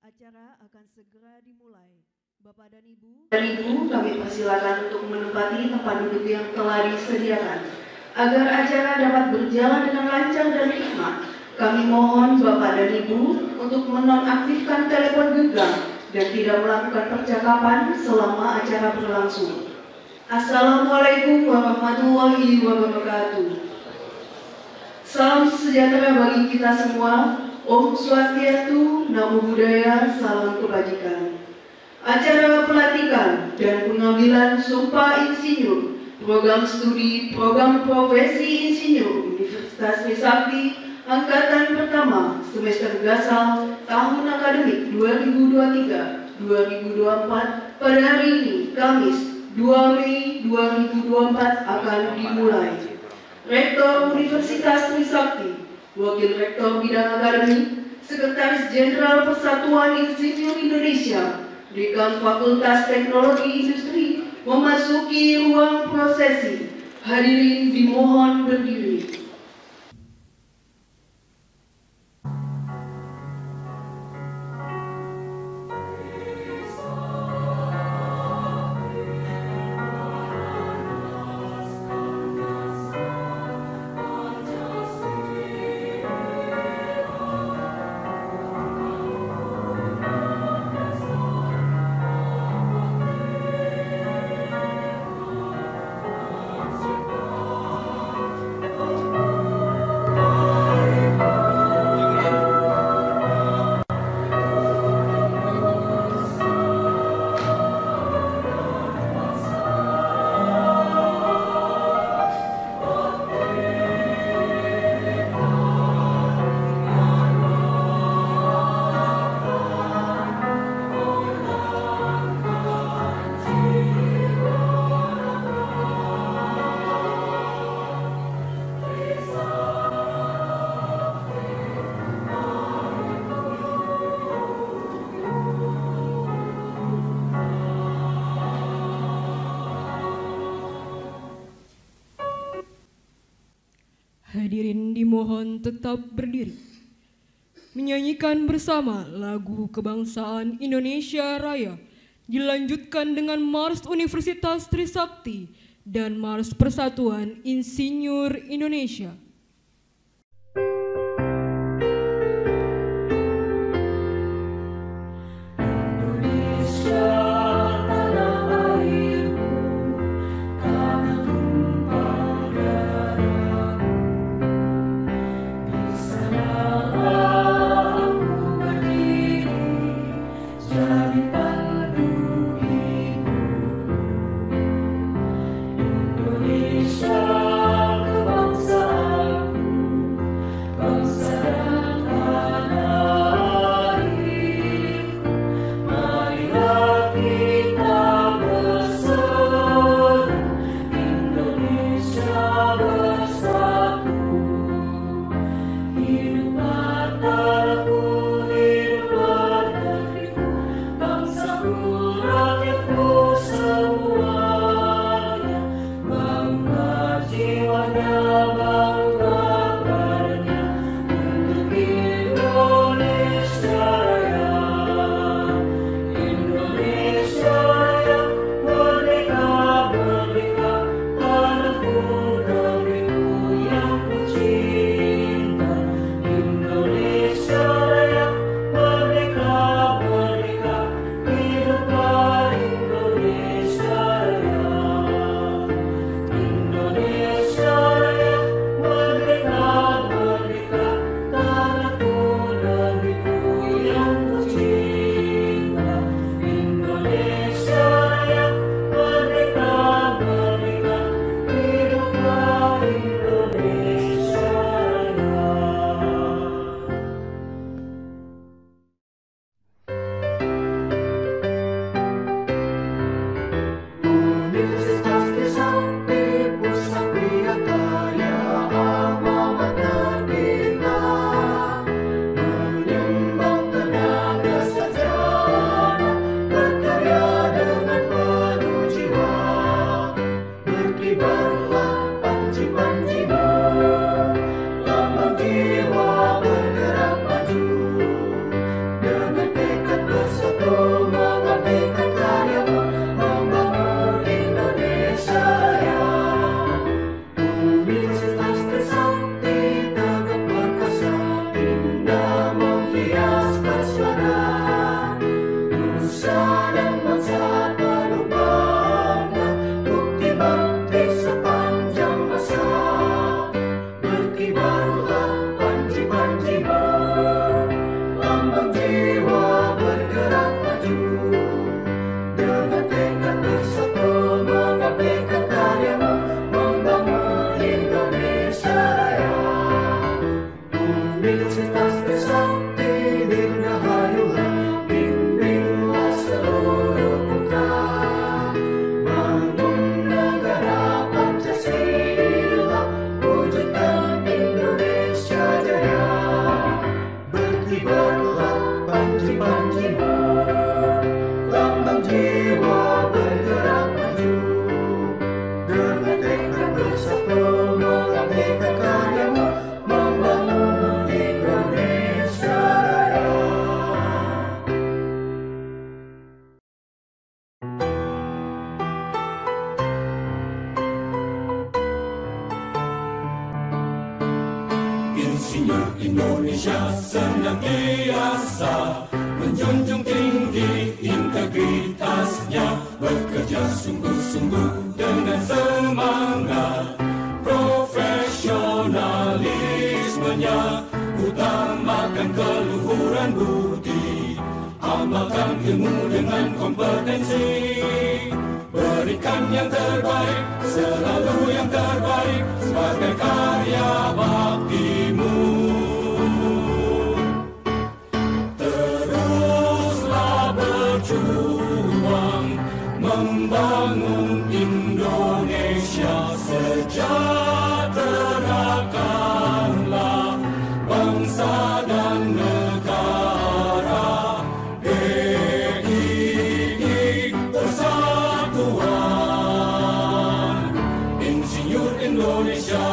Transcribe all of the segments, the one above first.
Acara akan segera dimulai. Bapak dan Ibu, kami persilakan untuk menempati tempat duduk yang telah disediakan. Agar acara dapat berjalan dengan lancar dan hikmat, kami mohon Bapak dan Ibu untuk menonaktifkan telepon genggam dan tidak melakukan percakapan selama acara berlangsung. Assalamualaikum warahmatullahi wabarakatuh. Salam sejahtera bagi kita semua. Om Swastiastu, Namo Buddhaya, salam kebajikan. Acara pelantikan dan pengambilan Sumpah Insinyur Program Studi Program Profesi Insinyur Universitas Trisakti Angkatan Pertama Semester Gasal tahun akademik 2023-2024 pada hari ini, Kamis 2 Mei 2024 akan dimulai. Rektor Universitas Trisakti, Wakil Rektor Bidang Akademik, Sekretaris Jenderal Persatuan Insinyur Indonesia, Dekan Fakultas Teknologi Industri memasuki ruang prosesi. Hadirin dimohon berdiri. Hadirin dimohon tetap berdiri. Menyanyikan bersama lagu kebangsaan Indonesia Raya, dilanjutkan dengan Mars Universitas Trisakti dan Mars Persatuan Insinyur Indonesia. Indonesia, kebangsaan simpan jiwa, lambang jiwa bergerak maju. Dengan tekad bersatu mengabdikan karyamu, membangun Indonesia Raya. Insinyur Indonesia senantiasa menjunjung tinggi integritasnya, bekerja sungguh-sungguh dengan semangat profesionalismenya, utamakan keluhuran budi, amalkan ilmu dengan kompetensi, berikan yang terbaik, selalu yang terbaik sebagai karya baktimu. Teruslah berjuang membangun Indonesia sejahterakanlah bangsa dan negara. DII Persatuan Insinyur Indonesia.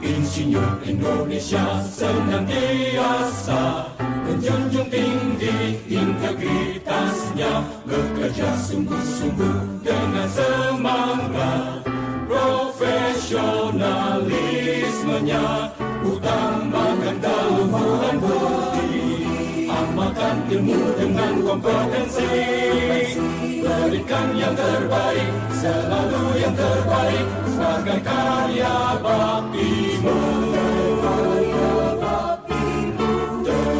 Insinyur Indonesia senantiasa menjunjung tinggi integritasnya, bekerja sungguh-sungguh dengan semangat profesionalismenya, utamakan keluhuran budi, amalkan ilmu dengan kompetensi, berikan yang terbaik, selalu yang terbaik sebagai karya baktimu.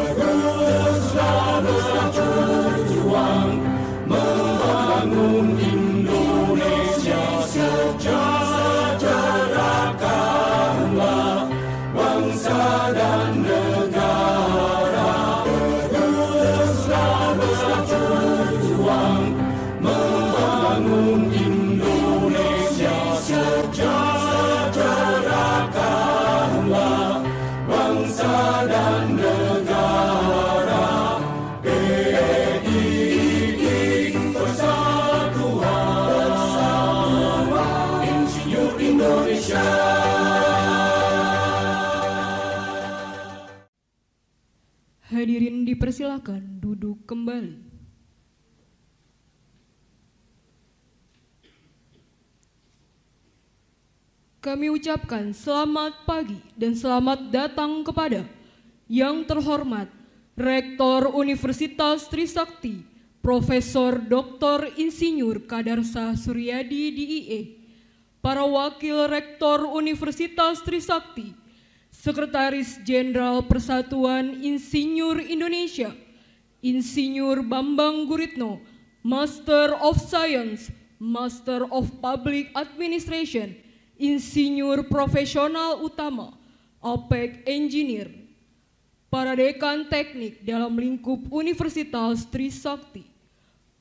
Teruslah berjuang membangun Indonesia sejahterakanlah bangsa dan negara. Teruslah berjuang membangun Indonesia sejahterakanlah bangsa dan negara. DII Persatuan Insinyur Indonesia. Hadirin dipersilakan duduk kembali. Kami ucapkan selamat pagi dan selamat datang kepada yang terhormat Rektor Universitas Trisakti, Profesor Dr. Insinyur Kadarsah Suryadi DIE, para Wakil Rektor Universitas Trisakti, Sekretaris Jenderal Persatuan Insinyur Indonesia, Insinyur Bambang Guritno, Master of Science, Master of Public Administration, Insinyur Profesional Utama, APEK Engineer, para Dekan Teknik dalam lingkup Universitas Trisakti,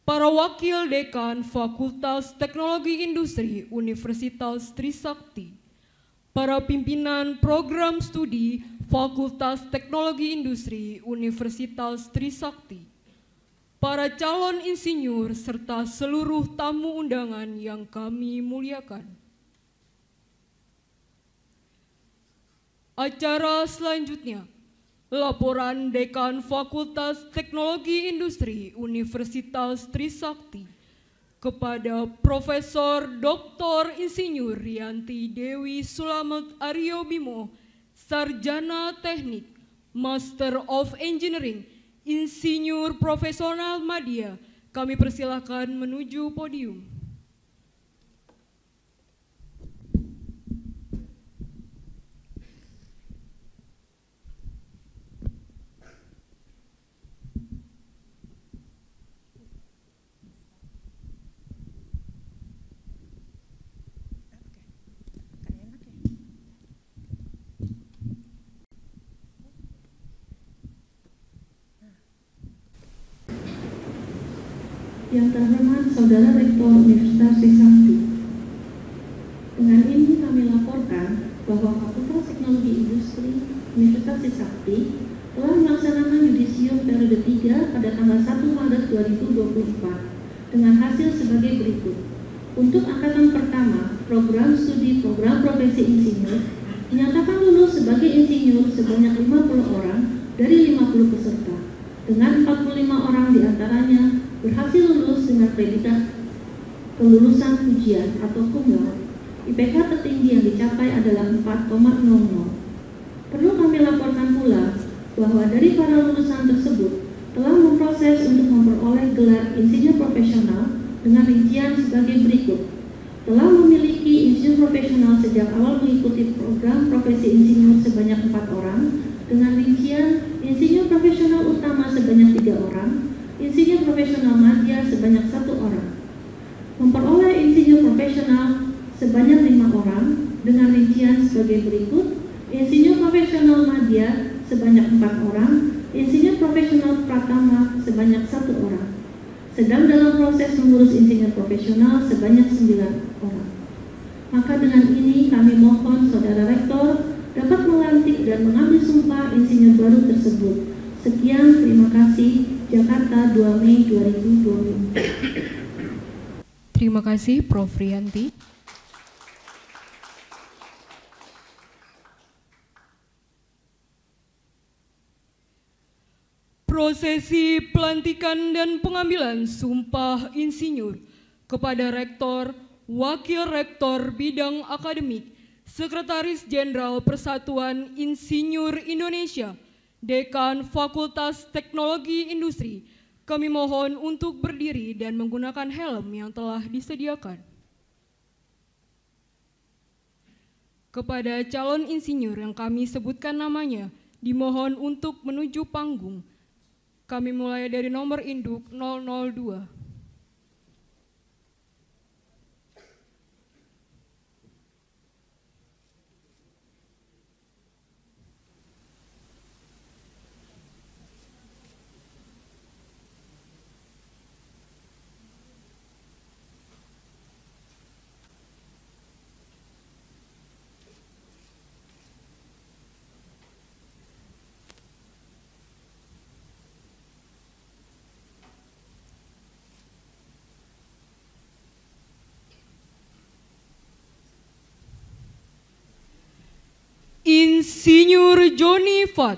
para Wakil Dekan Fakultas Teknologi Industri Universitas Trisakti, para pimpinan program studi Fakultas Teknologi Industri Universitas Trisakti, para calon insinyur serta seluruh tamu undangan yang kami muliakan. Acara selanjutnya, laporan Dekan Fakultas Teknologi Industri Universitas Trisakti kepada Profesor Dr. Insinyur Rianti Dewi Sulamet Aryo Bimo, Sarjana Teknik, Master of Engineering, Insinyur Profesional Madya. Kami persilakan menuju podium. Yang terhormat Saudara Rektor Universitas Trisakti, dengan ini kami laporkan bahwa Fakultas Teknologi Industri Universitas Trisakti telah melaksanakan yudisium periode 3 pada tanggal 1 Maret 2024 dengan hasil sebagai berikut. Untuk angkatan pertama, program studi program profesi insinyur dinyatakan lulus sebagai insinyur sebanyak 50 orang dari 50 peserta, dengan 45 orang diantaranya berhasil lulus dengan predikat kelulusan ujian atau cum laude. IPK tertinggi yang dicapai adalah 4,00. Perlu kami laporkan pula bahwa dari para lulusan tersebut telah memproses untuk memperoleh gelar insinyur profesional dengan rincian sebagai berikut. Telah memiliki insinyur profesional sejak awal mengikuti program profesi insinyur sebanyak 4 orang dengan rincian insinyur profesional utama sebanyak 3 orang, insinyur profesional madya sebanyak 1 orang. Memperoleh insinyur profesional sebanyak 5 orang dengan rincian sebagai berikut. Insinyur profesional madya sebanyak 4 orang, insinyur profesional pratama sebanyak 1 orang. Sedang dalam proses mengurus insinyur profesional sebanyak 9 orang. Maka dengan ini kami mohon Saudara Rektor dapat melantik dan mengambil sumpah insinyur baru tersebut. Sekian, terima kasih. Jakarta, 2 Mei 2024. Terima kasih Prof. Rianti. Prosesi pelantikan dan pengambilan sumpah insinyur kepada Rektor, Wakil Rektor Bidang Akademik, Sekretaris Jenderal Persatuan Insinyur Indonesia, Dekan Fakultas Teknologi Industri. Kami mohon untuk berdiri dan menggunakan helm yang telah disediakan. Kepada calon insinyur yang kami sebutkan namanya, dimohon untuk menuju panggung. Kami mulai dari nomor induk 002. Insinyur Joni Fat.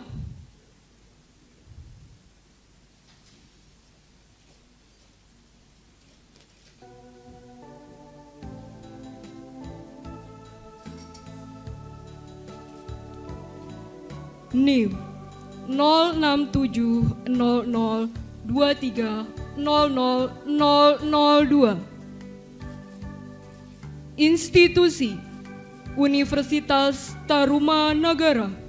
NIM 06700230002. Institusi Universitas Tarumanagara.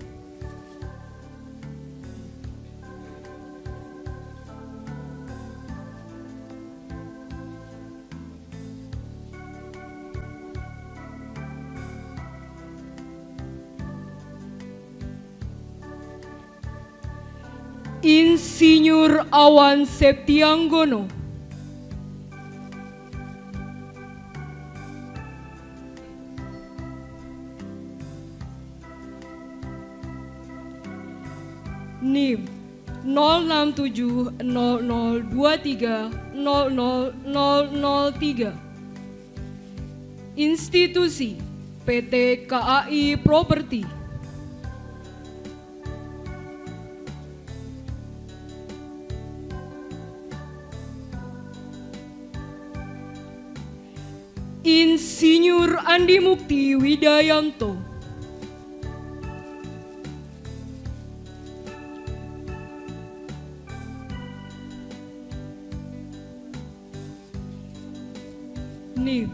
Insinyur Awan Septianggono. NIM 06700230003. Institusi PT KAI Property. Insinyur Andi Mukti Widayanto. NIM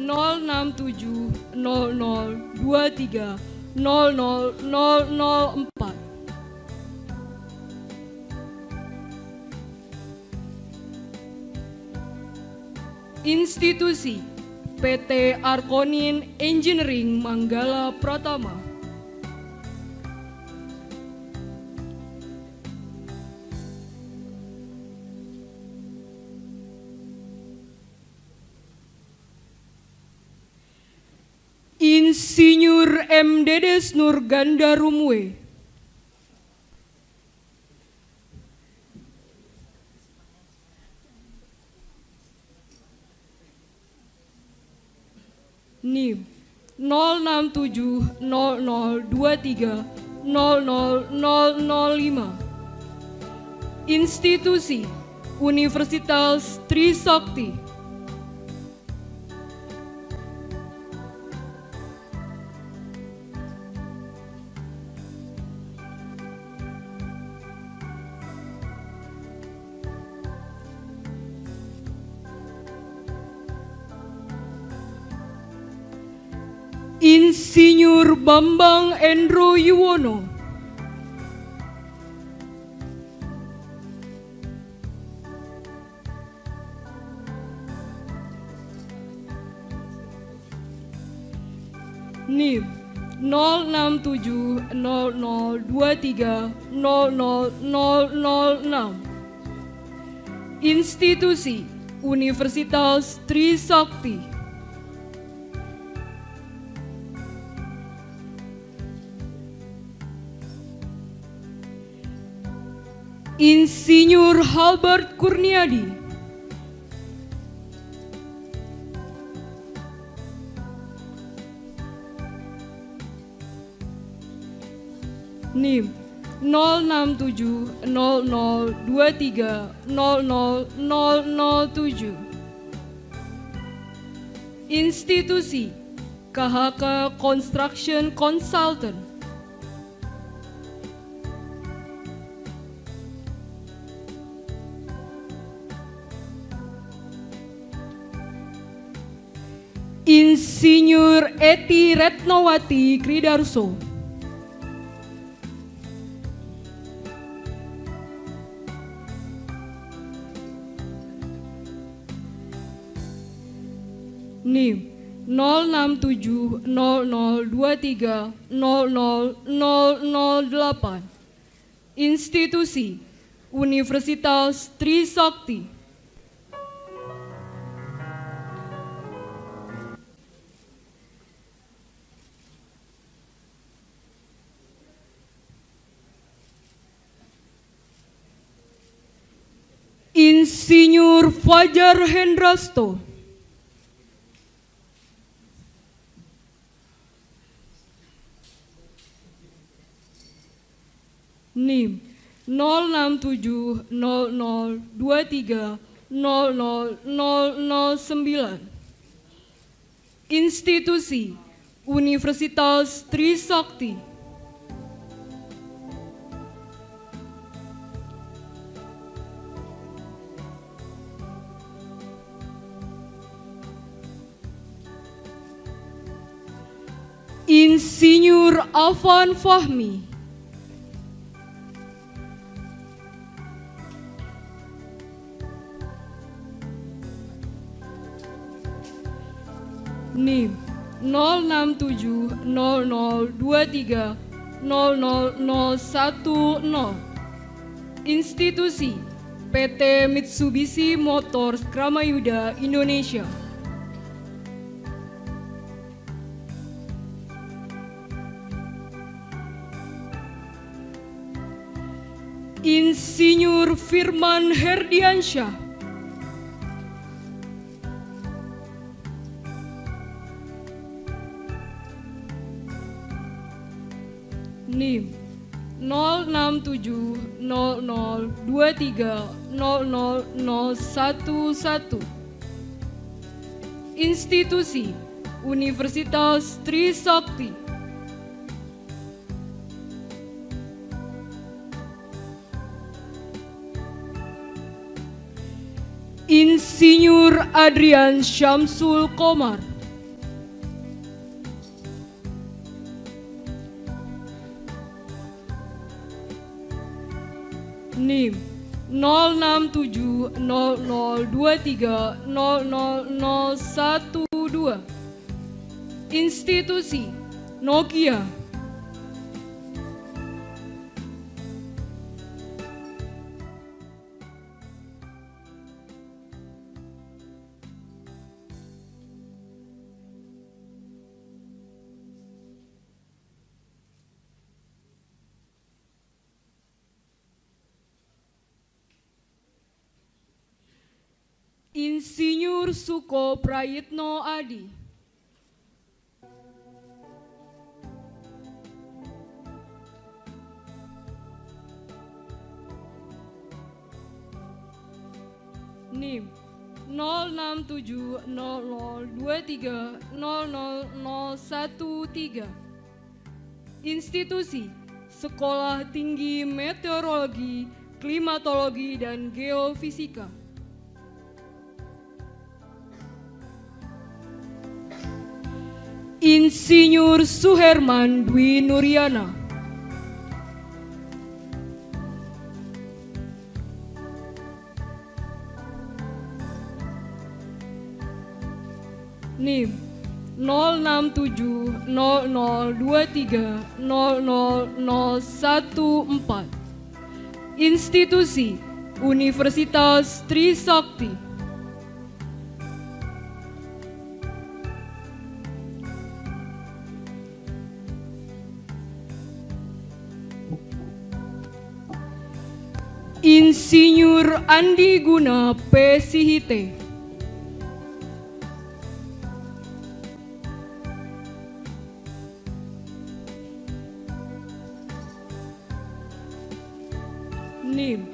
06700230004. Institusi PT Arkonin Engineering Manggala Pratama. Insinyur M. Dedes Nur Gandarumwe. NIM 06700230005. Institusi Universitas Trisakti. Insinyur Bambang Endro Yuwono. NIM 06700230006. Institusi Universitas Trisakti. Insinyur Halbert Kurniadi. NIM 06700230007. Institusi KHK Construction Consultant. Insinyur Eti Retnowati Kridarso. NIM 06700230008. Institusi Universitas Trisakti. Insinyur Fajar Hendrasto. NIM 06700230009. Institusi Universitas Trisakti. Insinyur Afan Fahmi. NIM 06700230010. Institusi PT Mitsubishi Motors Kramayuda Indonesia. Insinyur Firman Herdiansyah. NIM 06700230011. Institusi Universitas Trisakti. Insinyur Adrian Syamsul Komar. NIM 0670023001012. Institusi Nokia. Insinyur Suko Prayitno Adi. NIM 0670023000113. Institusi Sekolah Tinggi Meteorologi, Klimatologi, dan Geofisika. Insinyur Suherman Dwi Nuryana. NIM 0670023000114. Institusi Universitas Trisakti. Insinyur Andi Guna P. Sihite. NIM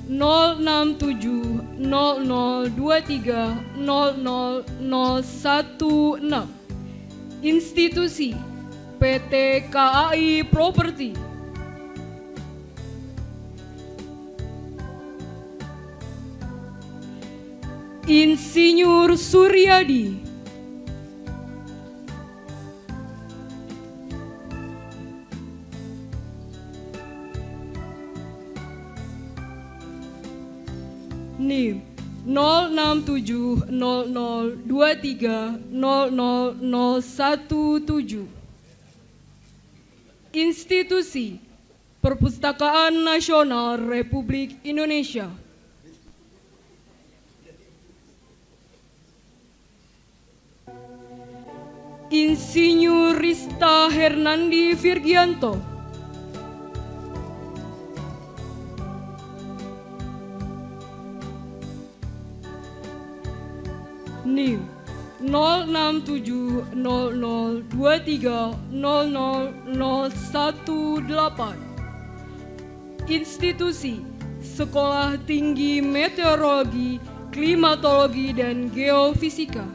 0670023000116. Institusi PT KAI Property. Insinyur Suryadi. NIM 0670023000117. Institusi Perpustakaan Nasional Republik Indonesia. Insinyur Rista Hernandi Virgianto. NIM 0670023000118. Institusi Sekolah Tinggi Meteorologi, Klimatologi, dan Geofisika.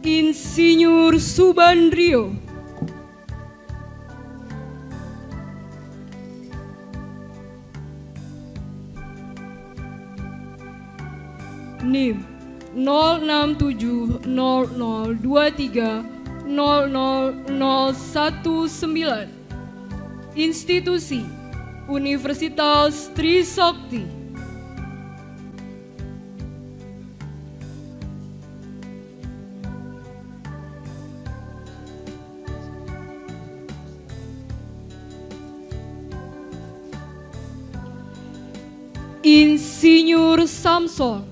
Insinyur Subandrio. NIM 0670023000119. Institusi Universitas Trisakti. Insinyur Samson.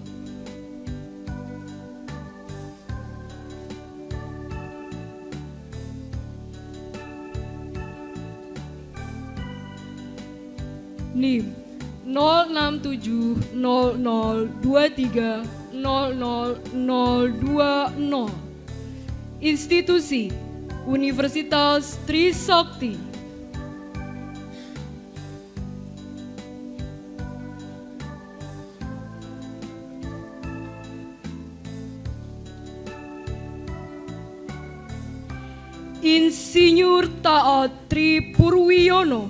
NIM 0670023000020. Institusi Universitas Trisakti. Insinyur Taat Tri Purwiono.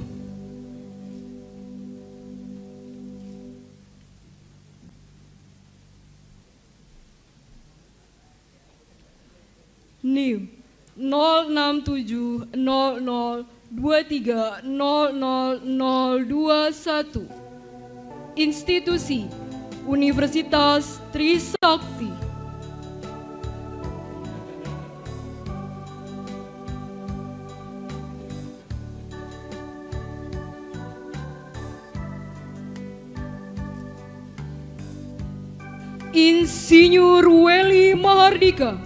NIM 0670023000021. Institusi Universitas Trisakti. Insinyur Weli Mahardika.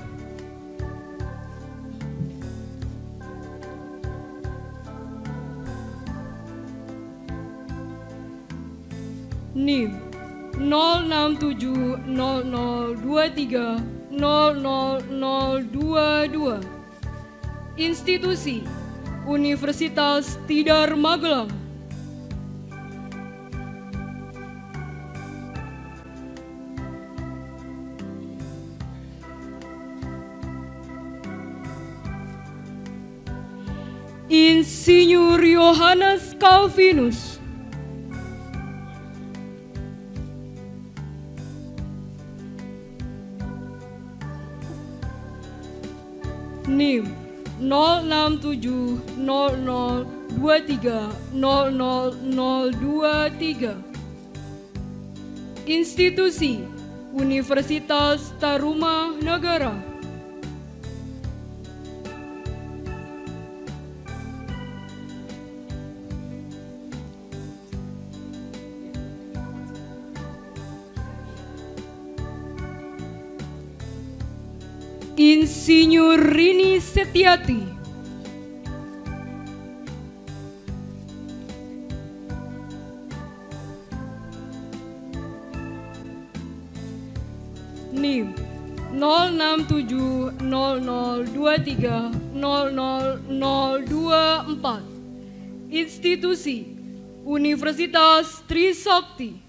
NIM 0670023000022. Institusi Universitas Tidar Magelang. Insinyur Yohanes Calvinus. NIM 0670023000023. Institusi Universitas Taruman Negara. Insinyur Rini Setiati. NIM 0670023000024. Institusi Universitas Trisakti.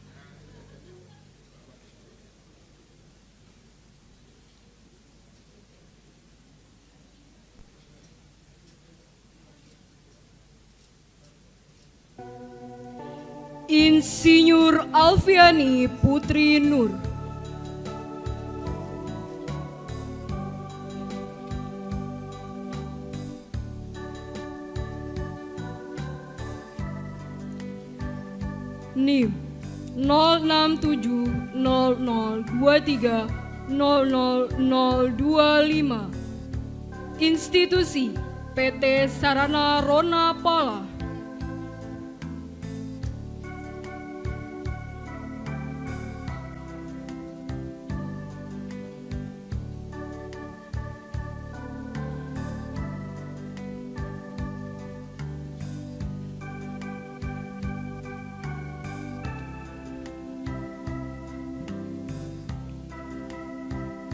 Insinyur Alfiani Putri Nur. NIM 0670023000025. Institusi PT Sarana Rona Pala.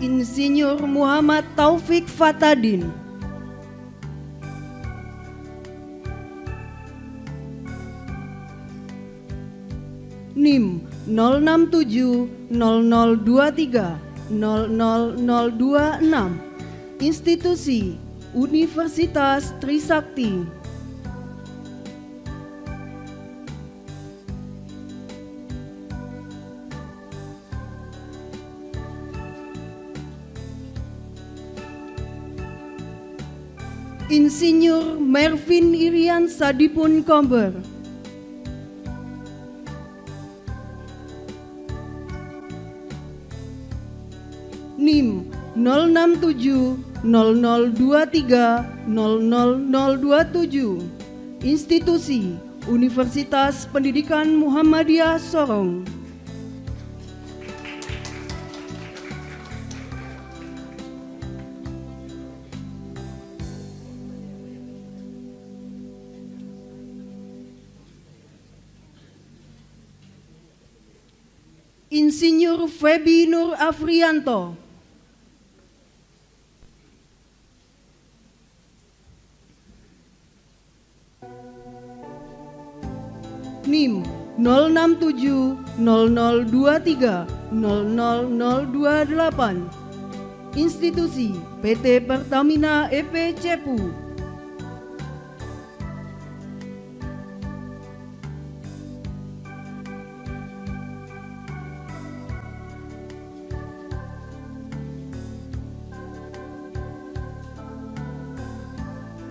Insinyur Muhammad Taufik Fatadin. NIM 0670023000026. Institusi Universitas Trisakti. Insinyur Mervin Irian Sadipun Komber. NIM 0670023000027. Institusi Universitas Pendidikan Muhammadiyah Sorong. Insinyur Febi Nur Afrianto. NIM 0670023000028. Institusi PT Pertamina EP Cepu.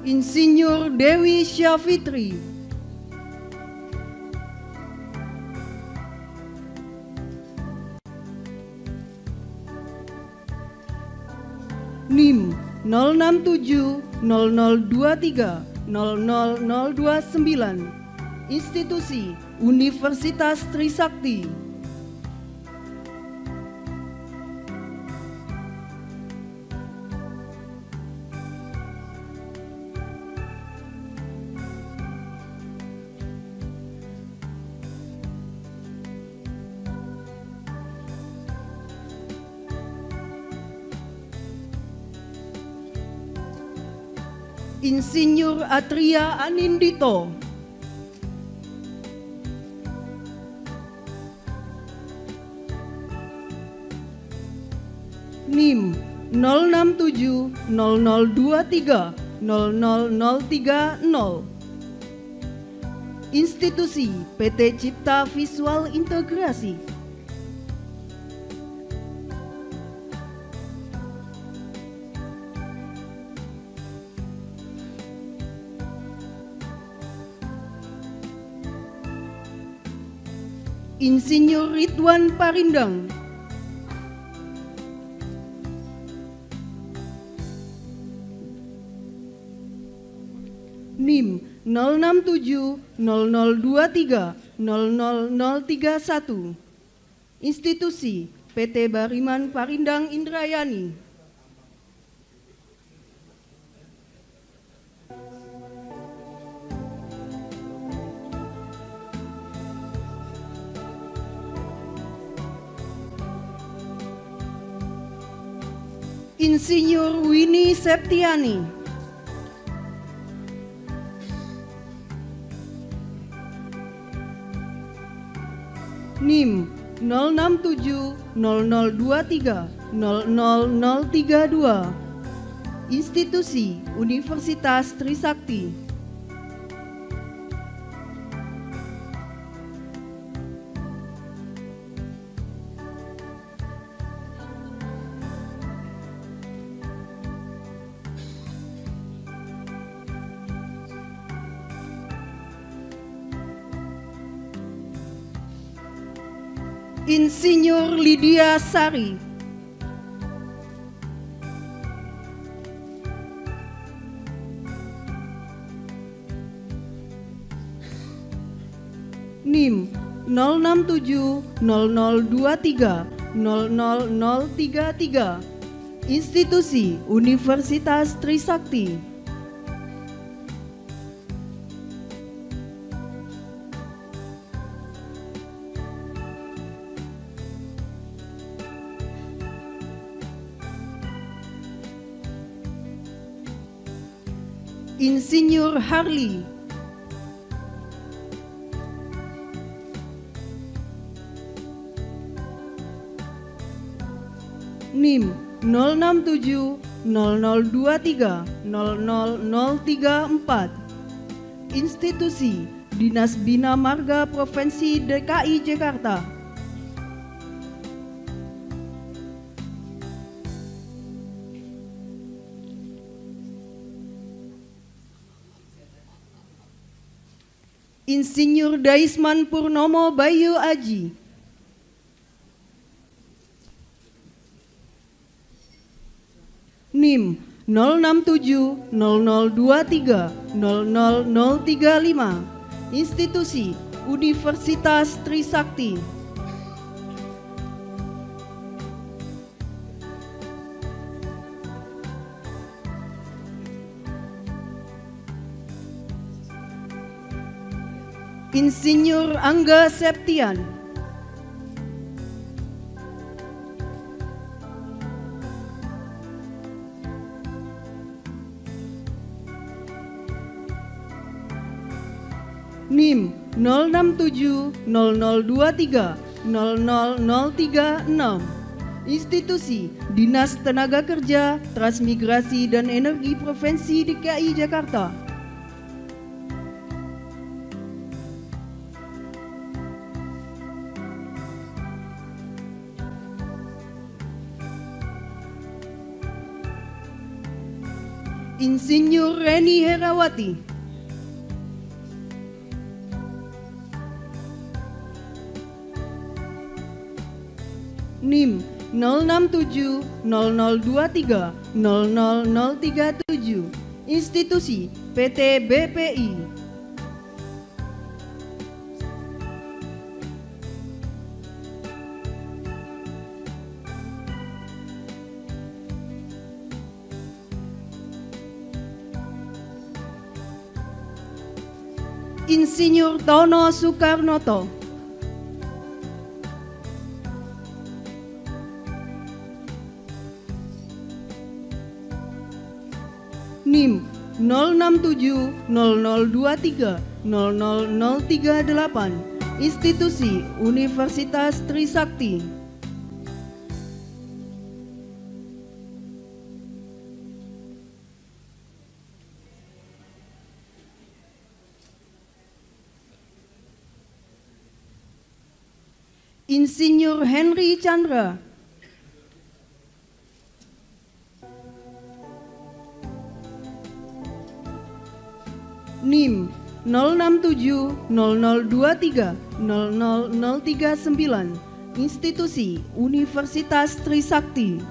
Insinyur Dewi Syafitri. NIM 0670023000029. Institusi Universitas Trisakti. Insinyur Atria Anindito. NIM 0670023000029. 0030. Institusi PT Cipta Visual Integrasi. Insinyur Ridwan Parindang. NIM 067 0023 00031. Institusi PT Bariman Parindang Indrayani. Insinyur Winnie Septiani. NIM 067 0023 00032. Institusi Universitas Trisakti. Insinyur Lydia Sari. NIM 067 0023 00033. Institusi Universitas Trisakti. Insinyur Harli. NIM 067 0023 00034. Institusi Dinas Bina Marga Provinsi DKI Jakarta. Insinyur Daisman Purnomo Bayu Aji. NIM 067 0023 00035. Institusi Universitas Trisakti. Insinyur Angga Septian. NIM 067 0023 00036. Institusi Dinas Tenaga Kerja, Transmigrasi dan Energi Provinsi DKI Jakarta. Insinyur Reni Herawati. NIM 067 0023 00037. Institusi PT BPI. Insinyur Tono Soekarnoto. NIM 067 0023 00038. Institusi Universitas Trisakti. Insinyur Henry Chandra. NIM 067002300039 Institusi Universitas Trisakti.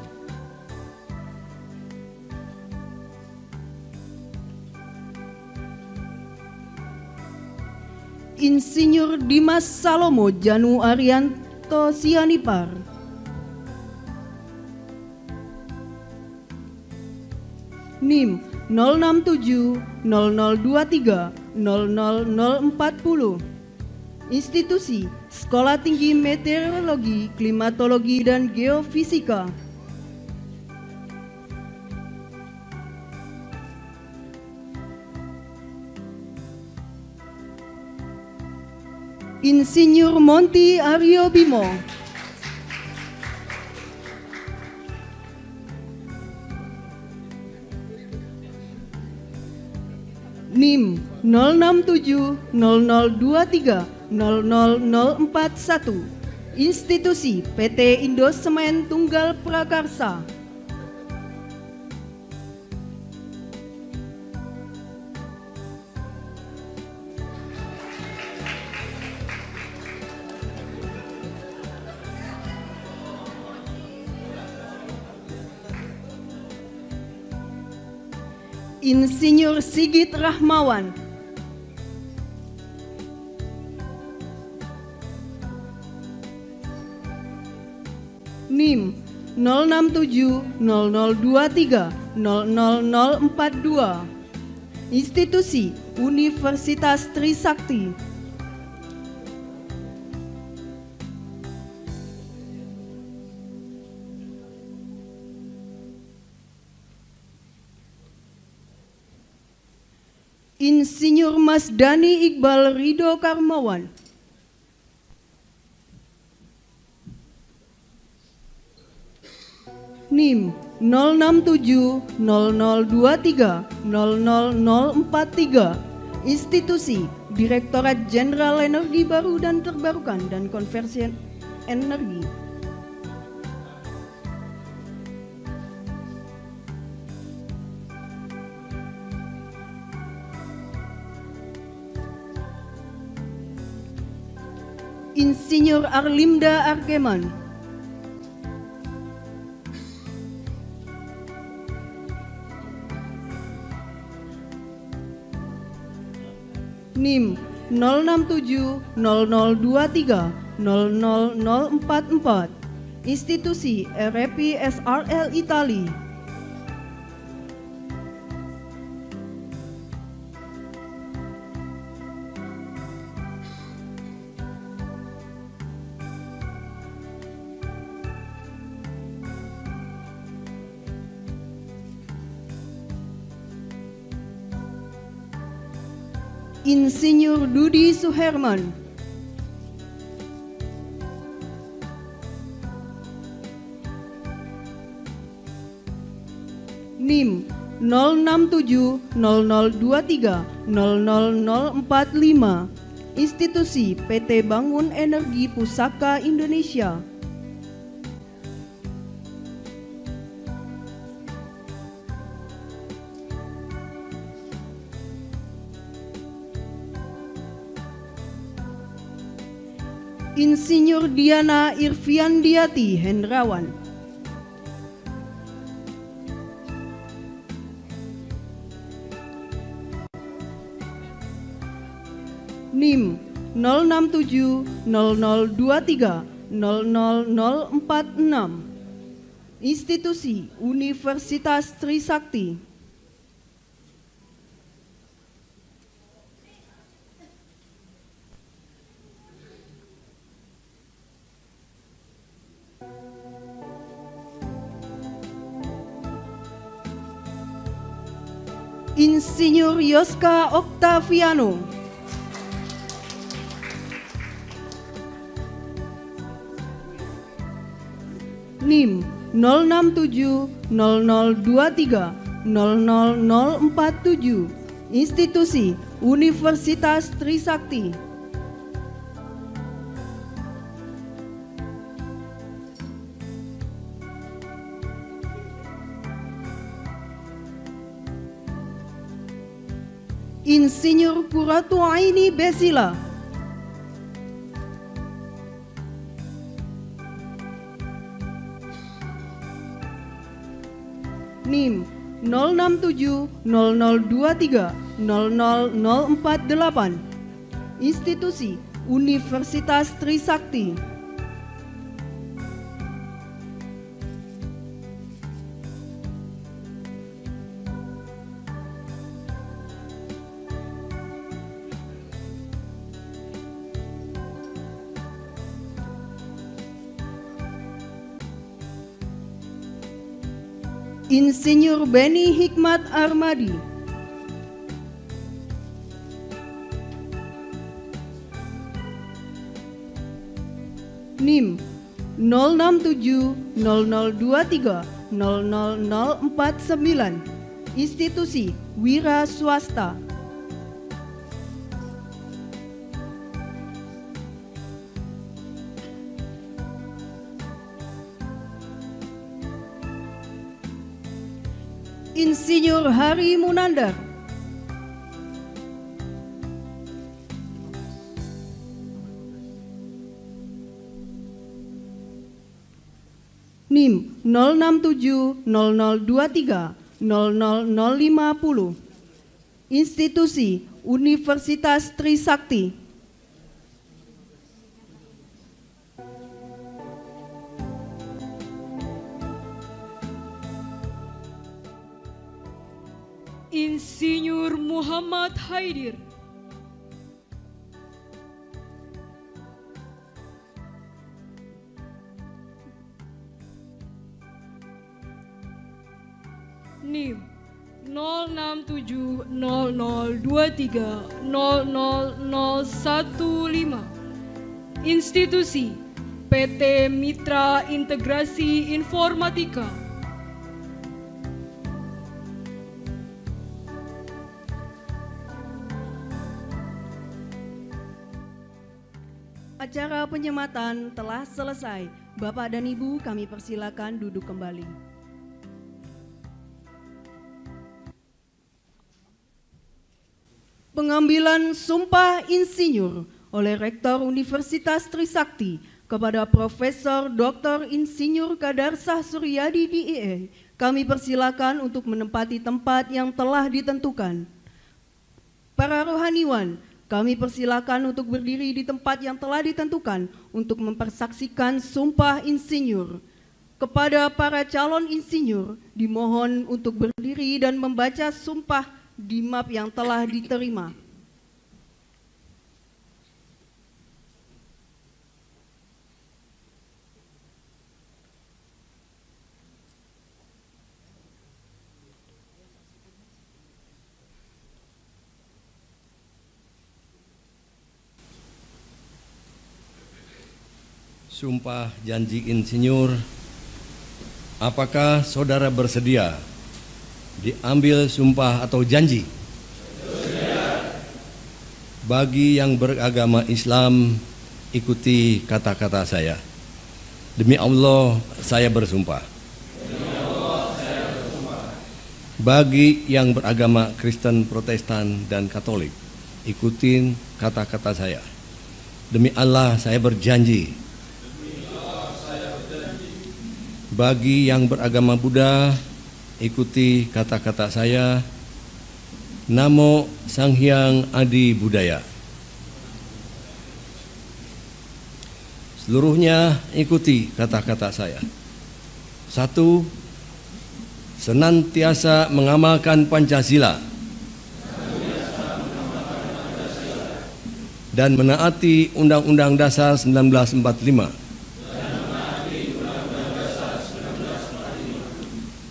Insinyur Dimas Salomo Janu Arianto Sianipar. NIM 067002300040 Institusi Sekolah Tinggi Meteorologi, Klimatologi, dan Geofisika. Insinyur Monty Aryo Bimo. NIM 067002300041 Institusi PT Indosemen Tunggal Prakarsa. Insinyur Sigit Rahmawan. NIM 067002300042 Institusi Universitas Trisakti. Insinyur Mas Dani Iqbal Ridho Karmawan. NIM 067002300043 Institusi Direktorat Jenderal Energi Baru dan Terbarukan dan Konversi Energi. Insinyur Arlimda Argeman. NIM 067002300044 Institusi RFI SRL Itali. Insinyur Dudi Suherman. NIM 067002300045 Institusi PT Bangun Energi Pusaka Indonesia. Insinyur Diana Irfiandiati Hendrawan. NIM 067002300046 Institusi Universitas Trisakti. Insinyur Yoska Oktaviano. NIM 067002300047 Institusi Universitas Trisakti. Insinyur Qurratu Aini Besila. NIM 06700230048. Institusi Universitas Trisakti. Insinyur Beni Hikmat Armadi. NIM 06700230049. Institusi Wira Swasta. Insinyur Hari Munandar. NIM 06700230050. Institusi Universitas Trisakti. Insinyur Muhammad Haidir. NIM 06700230015. Institusi PT Mitra Integrasi Informatika. Acara penyematan telah selesai. Bapak dan Ibu, kami persilakan duduk kembali. Pengambilan sumpah insinyur oleh Rektor Universitas Trisakti kepada Profesor Dr. Insinyur Kadarsah Suryadi DIE. Kami persilakan untuk menempati tempat yang telah ditentukan. Para rohaniwan, kami persilakan untuk berdiri di tempat yang telah ditentukan untuk mempersaksikan sumpah insinyur. Kepada para calon insinyur, dimohon untuk berdiri dan membaca sumpah di map yang telah diterima. Sumpah janji insinyur. Apakah saudara bersedia diambil sumpah atau janji? Bersedia. Bagi yang beragama Islam, ikuti kata-kata saya. Demi Allah, saya bersumpah. Demi Allah, saya bersumpah. Bagi yang beragama Kristen, Protestan, dan Katolik, ikutin kata-kata saya. Demi Allah, saya berjanji. Bagi yang beragama Buddha, ikuti kata-kata saya. Namo Sang Hyang Adi Budaya. Seluruhnya ikuti kata-kata saya. 1. Senantiasa mengamalkan Pancasila dan menaati Undang-Undang Dasar 1945.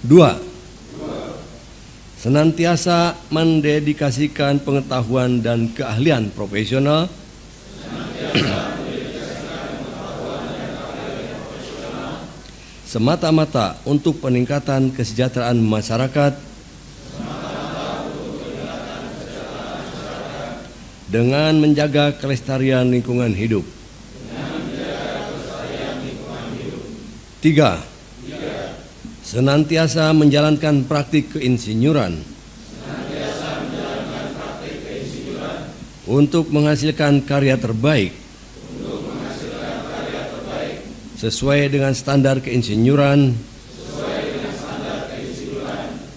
2. Senantiasa mendedikasikan pengetahuan dan keahlian profesional semata-mata untuk peningkatan kesejahteraan masyarakat dengan menjaga kelestarian lingkungan hidup. 3. Senantiasa menjalankan praktik keinsinyuran untuk menghasilkan karya terbaik sesuai dengan standar keinsinyuran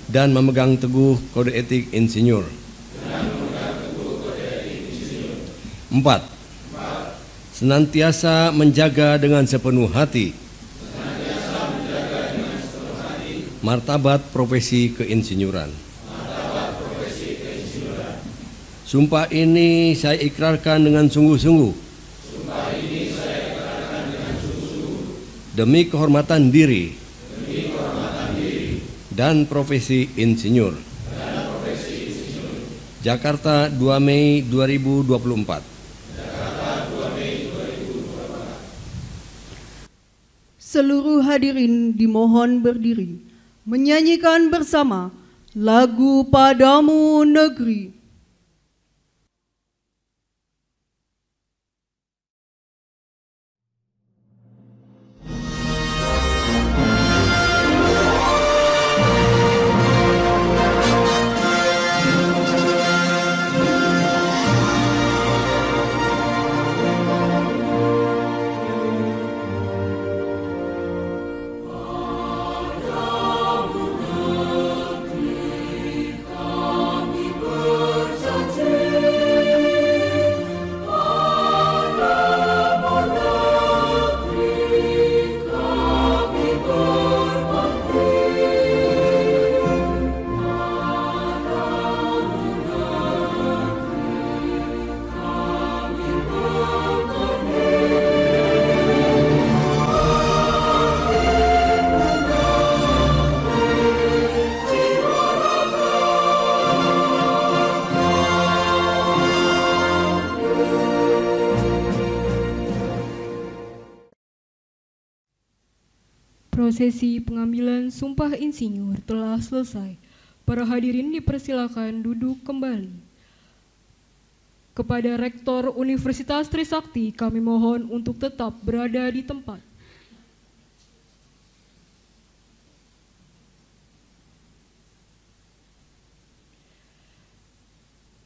dan memegang teguh kode etik insinyur. 4. Senantiasa menjaga dengan sepenuh hati martabat profesi keinsinyuran. Sumpah ini saya ikrarkan dengan sungguh-sungguh demi kehormatan diri dan profesi insinyur. Jakarta, 2 Mei 2024. Seluruh hadirin dimohon berdiri menyanyikan bersama lagu Padamu Negeri. Prosesi pengambilan sumpah insinyur telah selesai. Para hadirin dipersilakan duduk kembali. Kepada Rektor Universitas Trisakti kami mohon untuk tetap berada di tempat.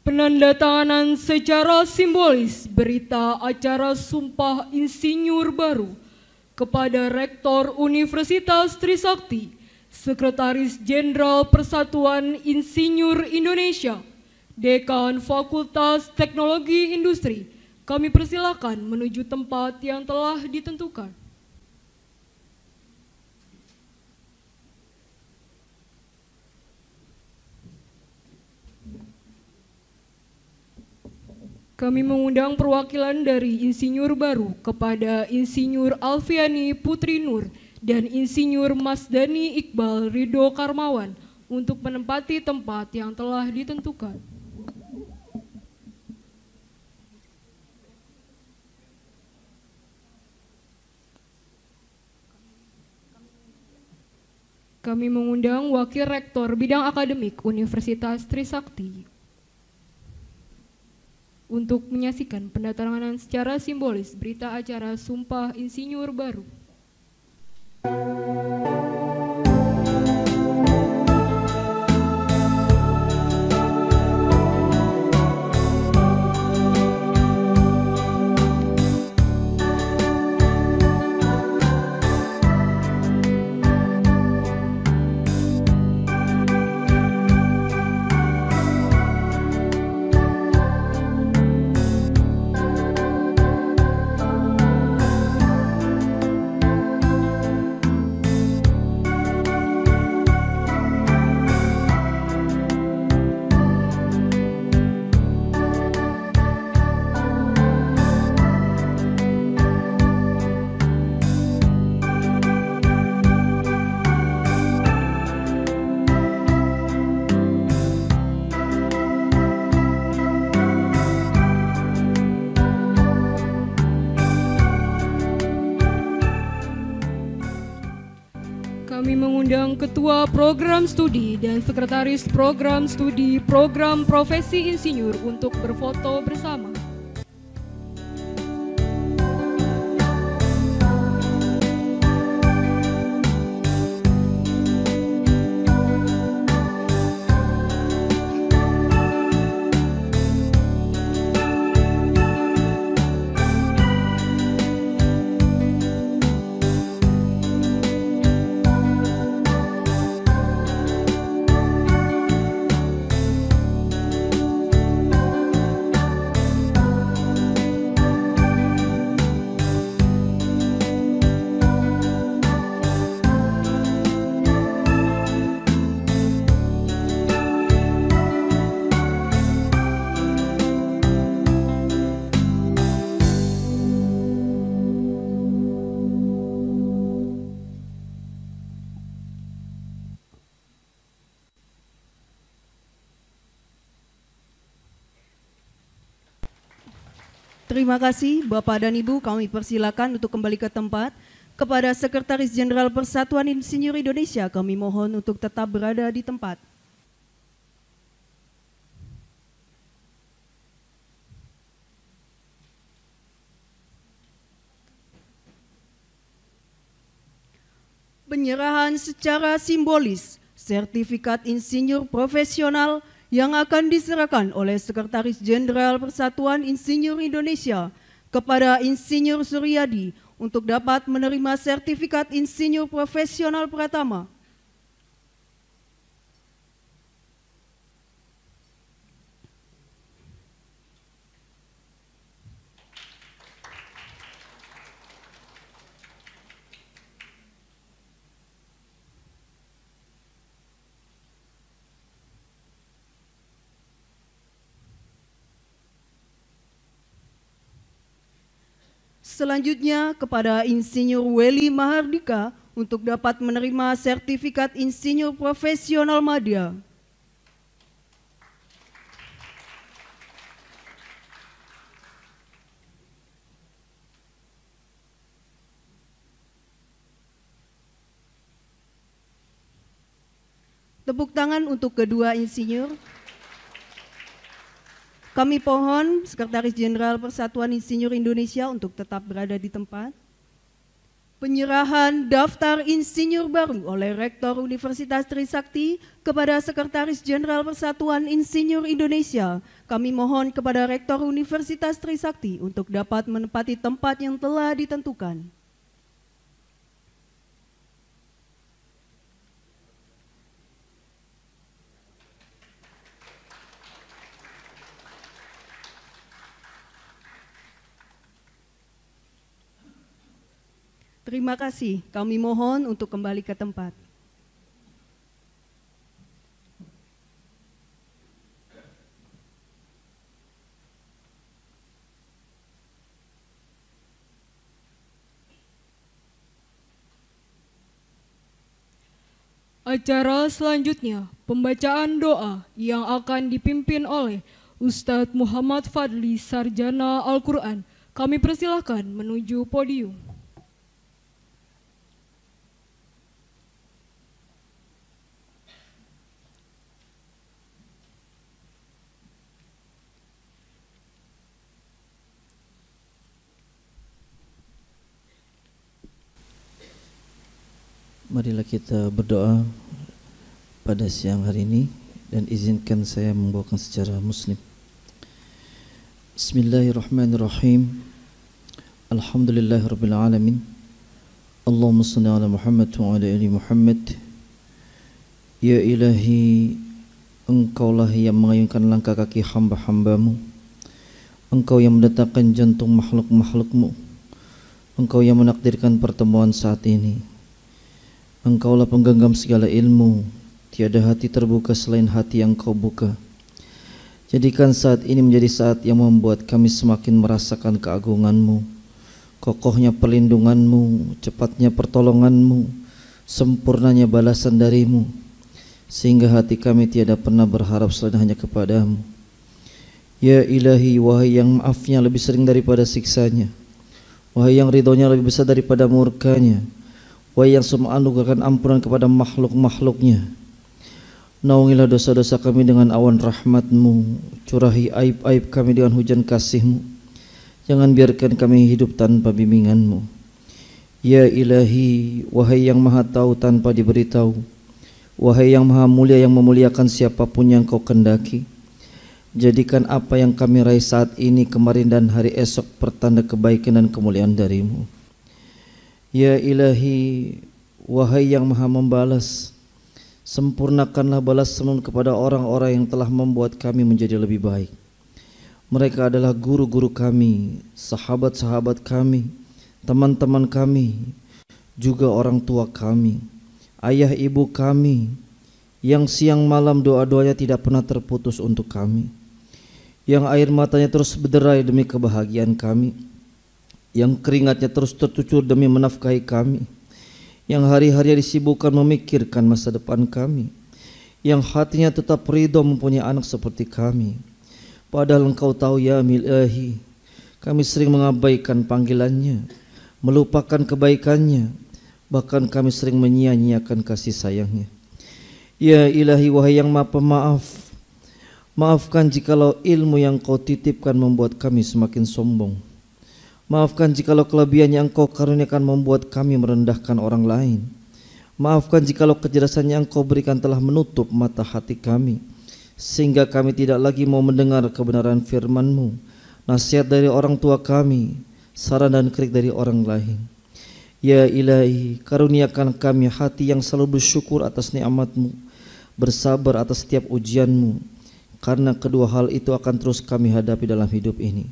Penandatanganan secara simbolis berita acara sumpah insinyur baru kepada Rektor Universitas Trisakti, Sekretaris Jenderal Persatuan Insinyur Indonesia, Dekan Fakultas Teknologi Industri, kami persilakan menuju tempat yang telah ditentukan. Kami mengundang perwakilan dari Insinyur baru kepada Insinyur Alfiani Putri Nur dan Insinyur Masdani Iqbal Ridho Karmawan untuk menempati tempat yang telah ditentukan. Kami mengundang Wakil Rektor Bidang Akademik Universitas Trisakti untuk menyaksikan penandatanganan secara simbolis berita acara sumpah insinyur baru. Kami mengundang Ketua Program Studi dan Sekretaris Program Studi Program Profesi Insinyur untuk berfoto bersama. Terima kasih Bapak dan Ibu, kami persilakan untuk kembali ke tempat. Kepada Sekretaris Jenderal Persatuan Insinyur Indonesia, kami mohon untuk tetap berada di tempat. Penyerahan secara simbolis sertifikat insinyur profesional yang akan diserahkan oleh Sekretaris Jenderal Persatuan Insinyur Indonesia kepada Insinyur Suryadi untuk dapat menerima sertifikat insinyur profesional Pratama. Selanjutnya kepada Insinyur Weli Mahardika untuk dapat menerima sertifikat insinyur profesional madya. Tepuk tangan untuk kedua insinyur. Kami pohon Sekretaris Jenderal Persatuan Insinyur Indonesia untuk tetap berada di tempat. Penyerahan daftar insinyur baru oleh Rektor Universitas Trisakti kepada Sekretaris Jenderal Persatuan Insinyur Indonesia. Kami mohon kepada Rektor Universitas Trisakti untuk dapat menempati tempat yang telah ditentukan. Terima kasih, kami mohon untuk kembali ke tempat. Acara selanjutnya, pembacaan doa yang akan dipimpin oleh Ustadz Muhammad Fadli, Sarjana Al-Quran. Kami persilahkan menuju podium. Marilah kita berdoa pada siang hari ini dan izinkan saya membawakan secara muslim. Bismillahirrahmanirrahim. Alhamdulillahirabbil alamin. Allahumma shalli ala Muhammad wa ala ali Muhammad. Ya Ilahi, Engkaulah yang mengayunkan langkah kaki hamba-hambamu. Engkau yang mendetakkan jantung makhluk-makhlukmu. Engkau yang menakdirkan pertemuan saat ini. Engkaulah penggenggam segala ilmu, tiada hati terbuka selain hati yang Kau buka. Jadikan saat ini menjadi saat yang membuat kami semakin merasakan keagungan-Mu, kokohnya perlindungan-Mu, cepatnya pertolongan-Mu, sempurnanya balasan dari-Mu, sehingga hati kami tiada pernah berharap selain hanya kepada-Mu. Ya Ilahi, wahai yang maafnya lebih sering daripada siksanya, wahai yang ridhonya lebih besar daripada murkanya, wahai yang semua anugerahkan ampunan kepada makhluk-makhluknya, naungilah dosa-dosa kami dengan awan rahmat-Mu, curahi aib-aib kami dengan hujan kasih-Mu, jangan biarkan kami hidup tanpa bimbingan-Mu. Ya Ilahi, wahai yang maha tahu tanpa diberitahu, wahai yang maha mulia yang memuliakan siapapun yang Kau kendaki, jadikan apa yang kami raih saat ini, kemarin dan hari esok pertanda kebaikan dan kemuliaan dari-Mu. Ya Ilahi, wahai yang maha membalas, sempurnakanlah balas-Mu kepada orang-orang yang telah membuat kami menjadi lebih baik. Mereka adalah guru-guru kami, sahabat-sahabat kami, teman-teman kami, juga orang tua kami, ayah ibu kami, yang siang malam doa-doanya tidak pernah terputus untuk kami, yang air matanya terus berderai demi kebahagiaan kami, yang keringatnya terus tercucur demi menafkahi kami, yang hari-hari disibukkan memikirkan masa depan kami, yang hatinya tetap ridho mempunyai anak seperti kami. Padahal Engkau tahu ya Ilahi, Kami sering mengabaikan panggilannya, melupakan kebaikannya, bahkan kami sering menyia-nyiakan kasih sayangnya. Ya Ilahi, wahai yang Maha Pemaaf, maafkan jikalau ilmu yang Kau titipkan membuat kami semakin sombong. Maafkan jikalau kelebihan yang Kau karuniakan membuat kami merendahkan orang lain. Maafkan jikalau kecerdasan yang Kau berikan telah menutup mata hati kami, sehingga kami tidak lagi mau mendengar kebenaran firman-Mu, nasihat dari orang tua kami, saran dan kritik dari orang lain. Ya Ilahi, karuniakan kami hati yang selalu bersyukur atas nikmat-Mu, bersabar atas setiap ujian-Mu, karena kedua hal itu akan terus kami hadapi dalam hidup ini.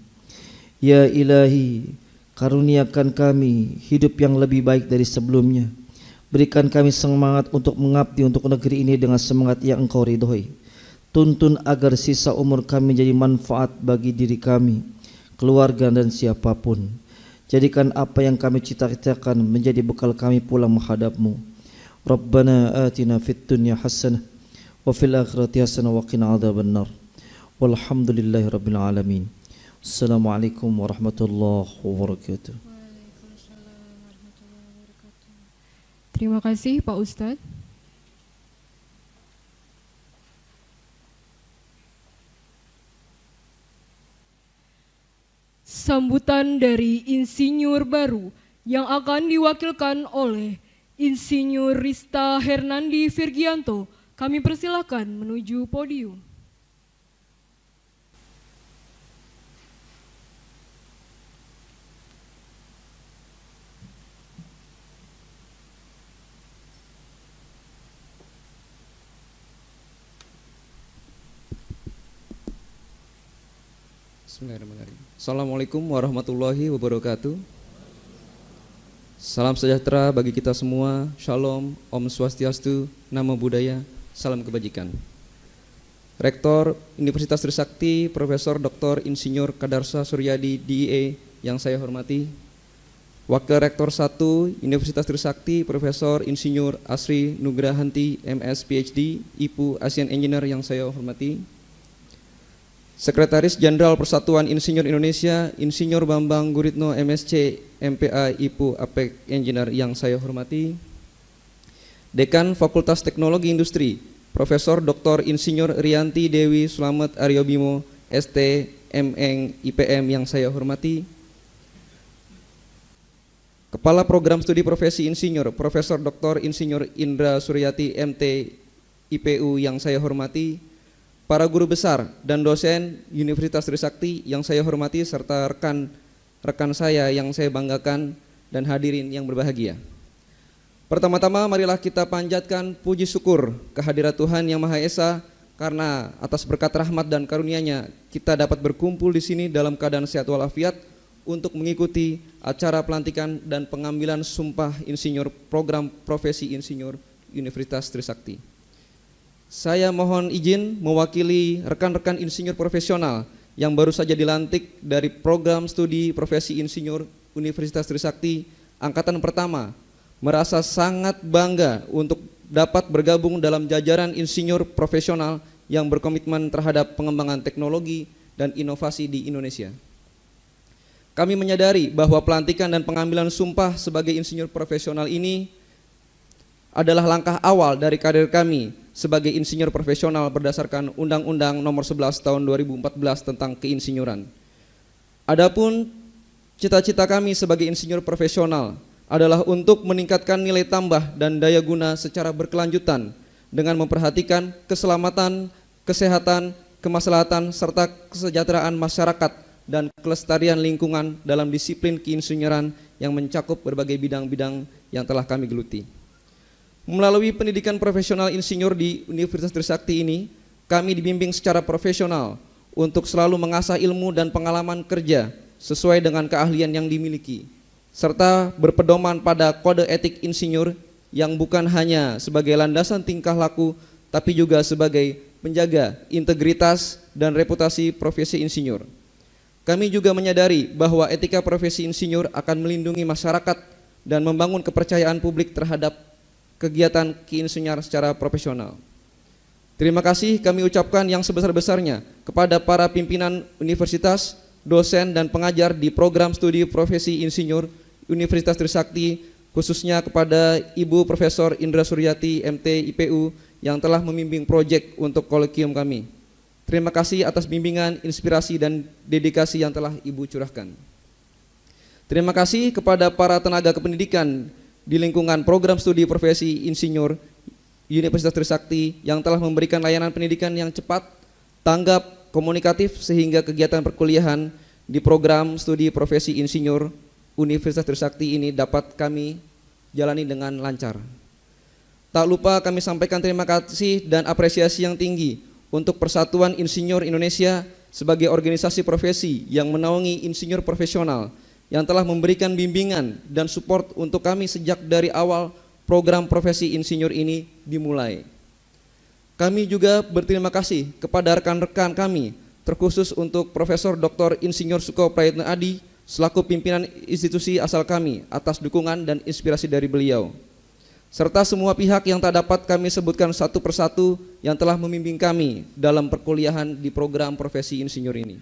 Ya Ilahi, karuniakan kami hidup yang lebih baik dari sebelumnya. Berikan kami semangat untuk mengabdi untuk negeri ini dengan semangat yang Engkau ridhoi. Tuntun agar sisa umur kami menjadi manfaat bagi diri kami, keluarga dan siapapun. Jadikan apa yang kami cita-citakan menjadi bekal kami pulang menghadap-Mu. Rabbana atina fid dunya hasanah wa fil akhirati hasanah wa qina adzabannar. Walhamdulillahi rabbil alamin. Assalamualaikum warahmatullahi wabarakatuh. Terima kasih Pak Ustadz. Sambutan dari insinyur baru yang akan diwakilkan oleh Insinyur Rista Hernandi Virgianto. Kami persilakan menuju podium. Bismillahirrahmanirrahim. Assalamualaikum warahmatullahi wabarakatuh. Salam sejahtera bagi kita semua. Shalom, Om Swastiastu, Namo Buddhaya, salam kebajikan. Rektor Universitas Trisakti, Profesor Dr. Insinyur Kadarsa Suryadi DIE yang saya hormati. Wakil Rektor 1 Universitas Trisakti, Profesor Insinyur Asri Nugrahanti MS PhD, IPU Asian Engineer yang saya hormati. Sekretaris Jenderal Persatuan Insinyur Indonesia, Insinyur Bambang Guritno MSc, MPA, IPU, APEK Engineer yang saya hormati. Dekan Fakultas Teknologi Industri, Profesor Dr. Insinyur Rianti Dewi Slamet Aryobimo, ST, MN, IPM yang saya hormati. Kepala Program Studi Profesi Insinyur, Profesor Dr. Insinyur Indra Suryati, MT, IPU yang saya hormati. Para guru besar dan dosen Universitas Trisakti yang saya hormati, serta rekan saya yang saya banggakan dan hadirin yang berbahagia. Pertama-tama marilah kita panjatkan puji syukur kehadirat Tuhan Yang Maha Esa, karena atas berkat rahmat dan karunia-Nya kita dapat berkumpul di sini dalam keadaan sehat walafiat untuk mengikuti acara pelantikan dan pengambilan sumpah insinyur program profesi insinyur Universitas Trisakti. Saya mohon izin mewakili rekan-rekan insinyur profesional yang baru saja dilantik dari program studi profesi insinyur Universitas Trisakti angkatan pertama, merasa sangat bangga untuk dapat bergabung dalam jajaran insinyur profesional yang berkomitmen terhadap pengembangan teknologi dan inovasi di Indonesia. Kami menyadari bahwa pelantikan dan pengambilan sumpah sebagai insinyur profesional ini adalah langkah awal dari karir kami sebagai insinyur profesional berdasarkan Undang-Undang Nomor 11 Tahun 2014 tentang keinsinyuran. Adapun cita-cita kami sebagai insinyur profesional adalah untuk meningkatkan nilai tambah dan daya guna secara berkelanjutan dengan memperhatikan keselamatan, kesehatan, kemaslahatan, serta kesejahteraan masyarakat dan kelestarian lingkungan dalam disiplin keinsinyuran yang mencakup berbagai bidang-bidang yang telah kami geluti. Melalui pendidikan profesional insinyur di Universitas Trisakti ini, kami dibimbing secara profesional untuk selalu mengasah ilmu dan pengalaman kerja sesuai dengan keahlian yang dimiliki, serta berpedoman pada kode etik insinyur yang bukan hanya sebagai landasan tingkah laku, tapi juga sebagai penjaga integritas dan reputasi profesi insinyur. Kami juga menyadari bahwa etika profesi insinyur akan melindungi masyarakat dan membangun kepercayaan publik terhadap kegiatan keinsinyur secara profesional. Terima kasih kami ucapkan yang sebesar-besarnya kepada para pimpinan universitas, dosen dan pengajar di program studi profesi insinyur Universitas Trisakti, khususnya kepada Ibu Profesor Indra Suryati MT IPU yang telah membimbing proyek untuk kolegium kami. Terima kasih atas bimbingan, inspirasi, dan dedikasi yang telah Ibu curahkan. Terima kasih kepada para tenaga kependidikan di lingkungan program studi profesi insinyur Universitas Trisakti yang telah memberikan layanan pendidikan yang cepat, tanggap, komunikatif sehingga kegiatan perkuliahan di program studi profesi insinyur Universitas Trisakti ini dapat kami jalani dengan lancar. Tak lupa kami sampaikan terima kasih dan apresiasi yang tinggi untuk Persatuan Insinyur Indonesia sebagai organisasi profesi yang menaungi insinyur profesional yang telah memberikan bimbingan dan support untuk kami sejak dari awal program profesi insinyur ini dimulai. Kami juga berterima kasih kepada rekan-rekan kami, terkhusus untuk Profesor Dr. Insinyur Suko Prayitna Adi selaku pimpinan institusi asal kami atas dukungan dan inspirasi dari beliau, serta semua pihak yang tak dapat kami sebutkan satu persatu yang telah membimbing kami dalam perkuliahan di program profesi insinyur ini.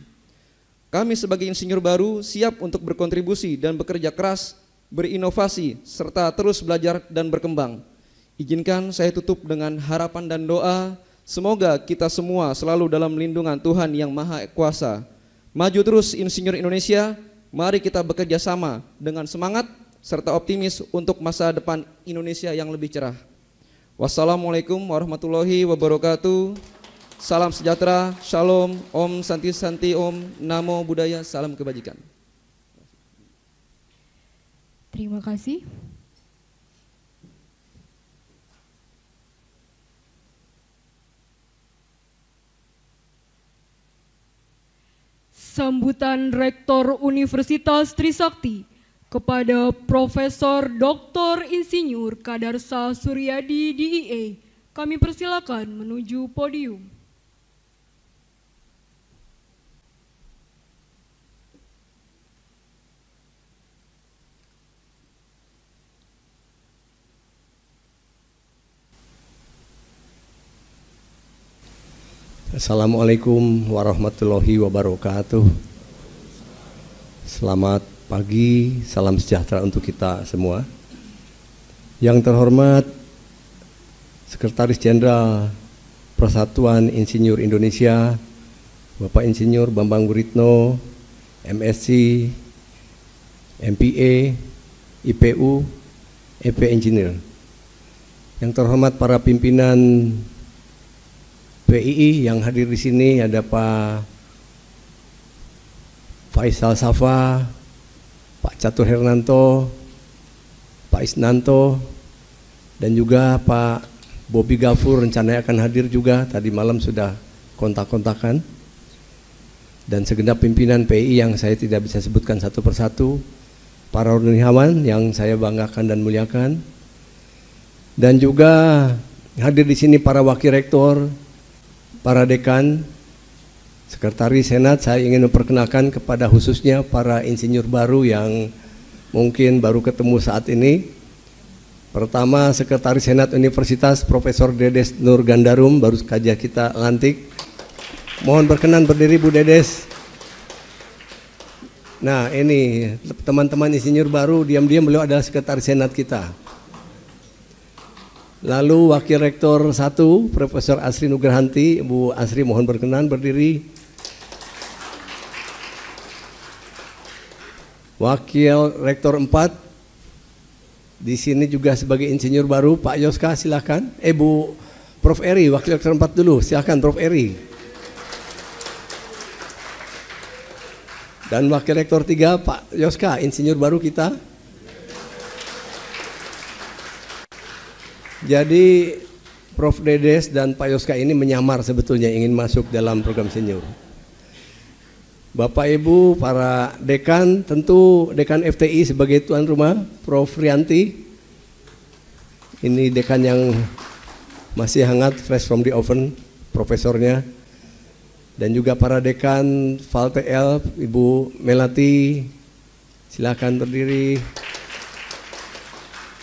Kami sebagai insinyur baru siap untuk berkontribusi dan bekerja keras, berinovasi, serta terus belajar dan berkembang. Izinkan saya tutup dengan harapan dan doa, semoga kita semua selalu dalam lindungan Tuhan yang Maha Kuasa. Maju terus insinyur Indonesia, mari kita bekerja sama dengan semangat serta optimis untuk masa depan Indonesia yang lebih cerah. Wassalamualaikum warahmatullahi wabarakatuh. Salam sejahtera, shalom, om santi santi om, namo buddhaya, salam kebajikan. Terima kasih. Sambutan Rektor Universitas Trisakti kepada Profesor Dr. Insinyur Kadarsa Suryadi DIE, kami persilakan menuju podium. Assalamualaikum warahmatullahi wabarakatuh. Selamat pagi, salam sejahtera untuk kita semua. Yang terhormat Sekretaris Jenderal Persatuan Insinyur Indonesia, Bapak Insinyur Bambang Guritno, MSc, MPA, IPU, EP Engineer. Yang terhormat para pimpinan PII yang hadir di sini, ada Pak Faisal Safa, Pak Catur Hernanto, Pak Isnanto, dan juga Pak Bobi Gafur rencananya akan hadir juga, tadi malam sudah kontak-kontakan, dan segenap pimpinan PII yang saya tidak bisa sebutkan satu persatu, para rohaniawan yang saya banggakan dan muliakan, dan juga hadir di sini para wakil rektor, para dekan, sekretaris senat. Saya ingin memperkenalkan kepada khususnya para insinyur baru yang mungkin baru ketemu saat ini. Pertama, Sekretaris Senat Universitas Profesor Dedes Nur Gandarum, baru saja kita lantik. Mohon berkenan berdiri Bu Dedes. Nah, ini teman-teman insinyur baru, diam-diam beliau adalah Sekretaris Senat kita. Lalu Wakil Rektor 1, Profesor Asri Nugrahanti, Bu Asri mohon berkenan berdiri. Wakil Rektor 4, di sini juga sebagai insinyur baru, Pak Yoska silakan. Bu Prof Eri, Wakil Rektor 4 dulu, silakan Prof Eri. Dan Wakil Rektor 3, Pak Yoska, insinyur baru kita. Jadi Prof Dedes dan Pak Yoska ini menyamar sebetulnya ingin masuk dalam program senior. Bapak Ibu, para dekan, tentu dekan FTI sebagai tuan rumah, Prof Rianti. Ini dekan yang masih hangat, fresh from the oven, profesornya. Dan juga para dekan ValTL, Ibu Melati, silakan berdiri.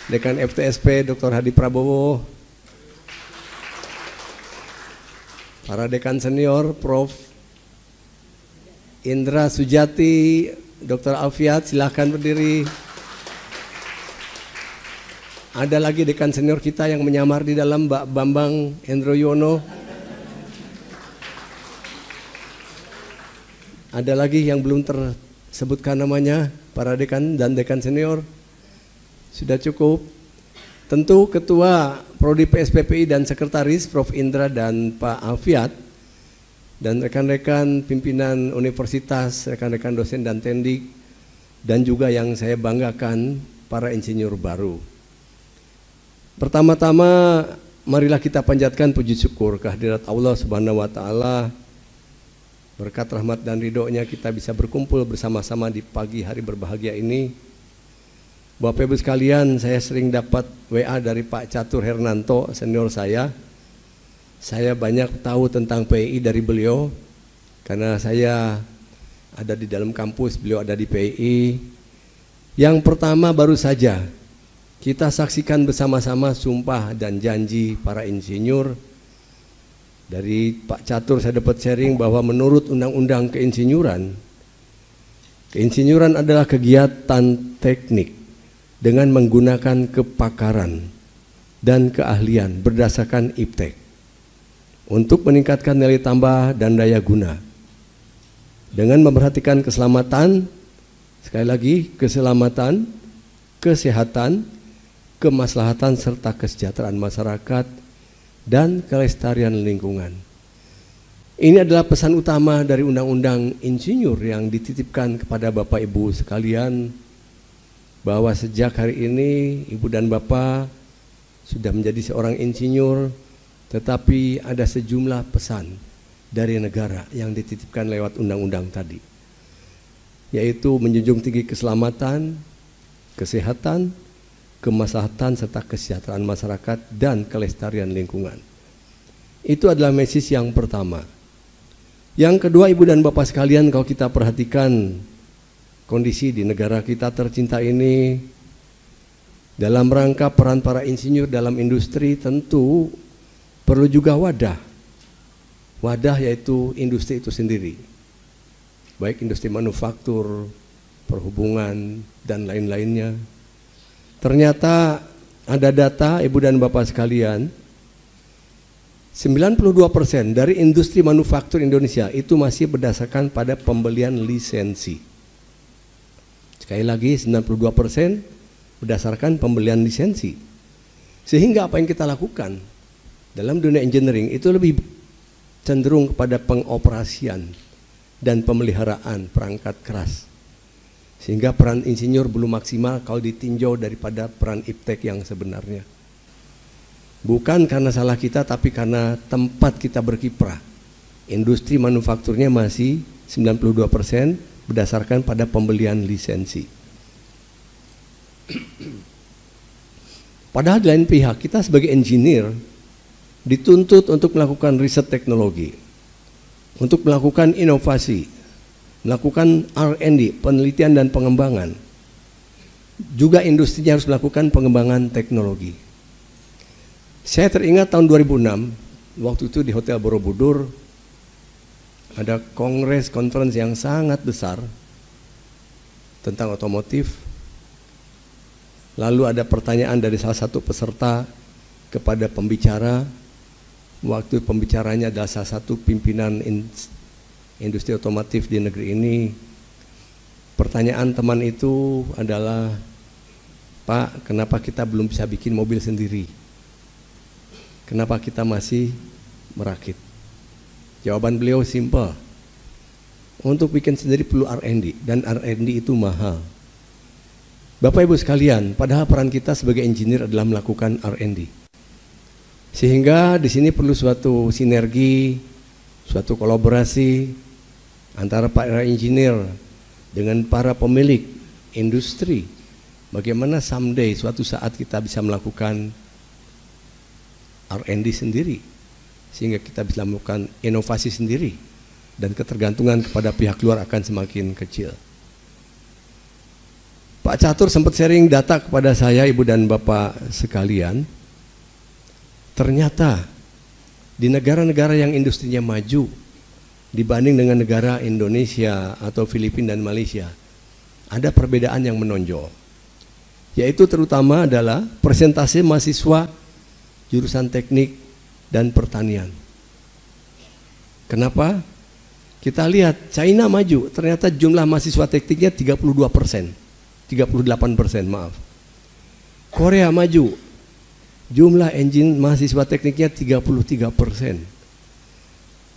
Dekan FTSP Dr. Hadi Prabowo, para dekan senior Prof Indra Sujati, Dr. Alfiat, silahkan berdiri. Ada lagi dekan senior kita yang menyamar di dalam, Mbak Bambang Endroyono. Ada lagi yang belum tersebutkan namanya, para dekan dan dekan senior. Sudah cukup. Tentu Ketua Prodi PSPPI dan Sekretaris Prof. Indra dan Pak Alfiat, dan rekan-rekan pimpinan universitas, rekan-rekan dosen dan tendik, dan juga yang saya banggakan, para insinyur baru. Pertama-tama marilah kita panjatkan puji syukur kehadirat Allah Subhanahu wa Ta'ala. Berkat rahmat dan ridhonya kita bisa berkumpul bersama-sama di pagi hari berbahagia ini. Bapak Ibu sekalian, saya sering dapat WA dari Pak Catur Hernanto, senior saya. Saya banyak tahu tentang PI dari beliau, karena saya ada di dalam kampus, beliau ada di PI. Yang pertama baru saja kita saksikan bersama-sama sumpah dan janji para insinyur. Dari Pak Catur saya dapat sharing bahwa menurut Undang-Undang Keinsinyuran, keinsinyuran adalah kegiatan teknik dengan menggunakan kepakaran dan keahlian berdasarkan IPTEK untuk meningkatkan nilai tambah dan daya guna dengan memperhatikan keselamatan, sekali lagi keselamatan, kesehatan, kemaslahatan serta kesejahteraan masyarakat dan kelestarian lingkungan. Ini adalah pesan utama dari Undang-Undang Insinyur yang dititipkan kepada Bapak Ibu sekalian, bahwa sejak hari ini Ibu dan Bapak sudah menjadi seorang insinyur, tetapi ada sejumlah pesan dari negara yang dititipkan lewat undang-undang tadi, yaitu menjunjung tinggi keselamatan, kesehatan, kemaslahatan serta kesejahteraan masyarakat dan kelestarian lingkungan. Itu adalah message yang pertama. Yang kedua, Ibu dan Bapak sekalian, kalau kita perhatikan kondisi di negara kita tercinta ini, dalam rangka peran para insinyur dalam industri tentu perlu juga wadah. Wadah yaitu industri itu sendiri, baik industri manufaktur, perhubungan, dan lain-lainnya. Ternyata ada data, Ibu dan Bapak sekalian, 92% dari industri manufaktur Indonesia itu masih berdasarkan pada pembelian lisensi. Sekali lagi 92% berdasarkan pembelian lisensi. Sehingga apa yang kita lakukan dalam dunia engineering itu lebih cenderung kepada pengoperasian dan pemeliharaan perangkat keras. Sehingga peran insinyur belum maksimal kalau ditinjau daripada peran IPTEK yang sebenarnya. Bukan karena salah kita, tapi karena tempat kita berkiprah. Industri manufakturnya masih 92% berdasarkan pada pembelian lisensi. Padahal di lain pihak kita sebagai engineer dituntut untuk melakukan riset teknologi, untuk melakukan inovasi, melakukan R&D, penelitian dan pengembangan. Juga industrinya harus melakukan pengembangan teknologi. Saya teringat tahun 2006, waktu itu di Hotel Borobudur ada conference yang sangat besar tentang otomotif. Lalu ada pertanyaan dari salah satu peserta kepada pembicara. Waktu pembicaranya adalah salah satu pimpinan industri otomotif di negeri ini. Pertanyaan teman itu adalah, Pak, kenapa kita belum bisa bikin mobil sendiri? Kenapa kita masih merakit? Jawaban beliau simpel. Untuk bikin sendiri perlu R&D, dan R&D itu mahal. Bapak Ibu sekalian, padahal peran kita sebagai engineer adalah melakukan R&D. Sehingga di sini perlu suatu sinergi, suatu kolaborasi antara para engineer dengan para pemilik industri. Bagaimana someday suatu saat kita bisa melakukan R&D sendiri, sehingga kita bisa melakukan inovasi sendiri, dan ketergantungan kepada pihak luar akan semakin kecil. Pak Catur sempat sharing data kepada saya, Ibu dan Bapak sekalian. Ternyata di negara-negara yang industrinya maju, dibanding dengan negara Indonesia atau Filipina dan Malaysia, ada perbedaan yang menonjol, yaitu terutama adalah persentase mahasiswa jurusan teknik dan pertanian. Kenapa? Kita lihat China maju, ternyata jumlah mahasiswa tekniknya 32%, 38%, maaf. Korea maju, jumlah engine mahasiswa tekniknya 33%.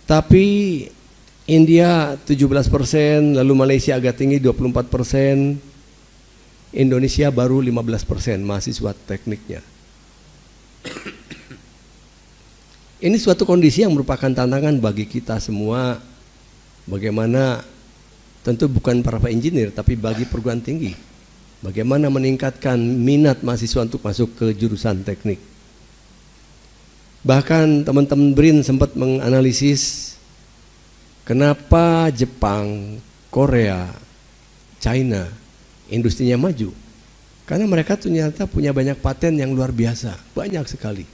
Tapi India 17%, lalu Malaysia agak tinggi 24%, Indonesia baru 15% mahasiswa tekniknya. Ini suatu kondisi yang merupakan tantangan bagi kita semua, bagaimana tentu bukan para engineer tapi bagi perguruan tinggi, bagaimana meningkatkan minat mahasiswa untuk masuk ke jurusan teknik. Bahkan teman-teman BRIN sempat menganalisis kenapa Jepang, Korea, China industrinya maju. Karena mereka ternyata punya banyak paten yang luar biasa, banyak sekali.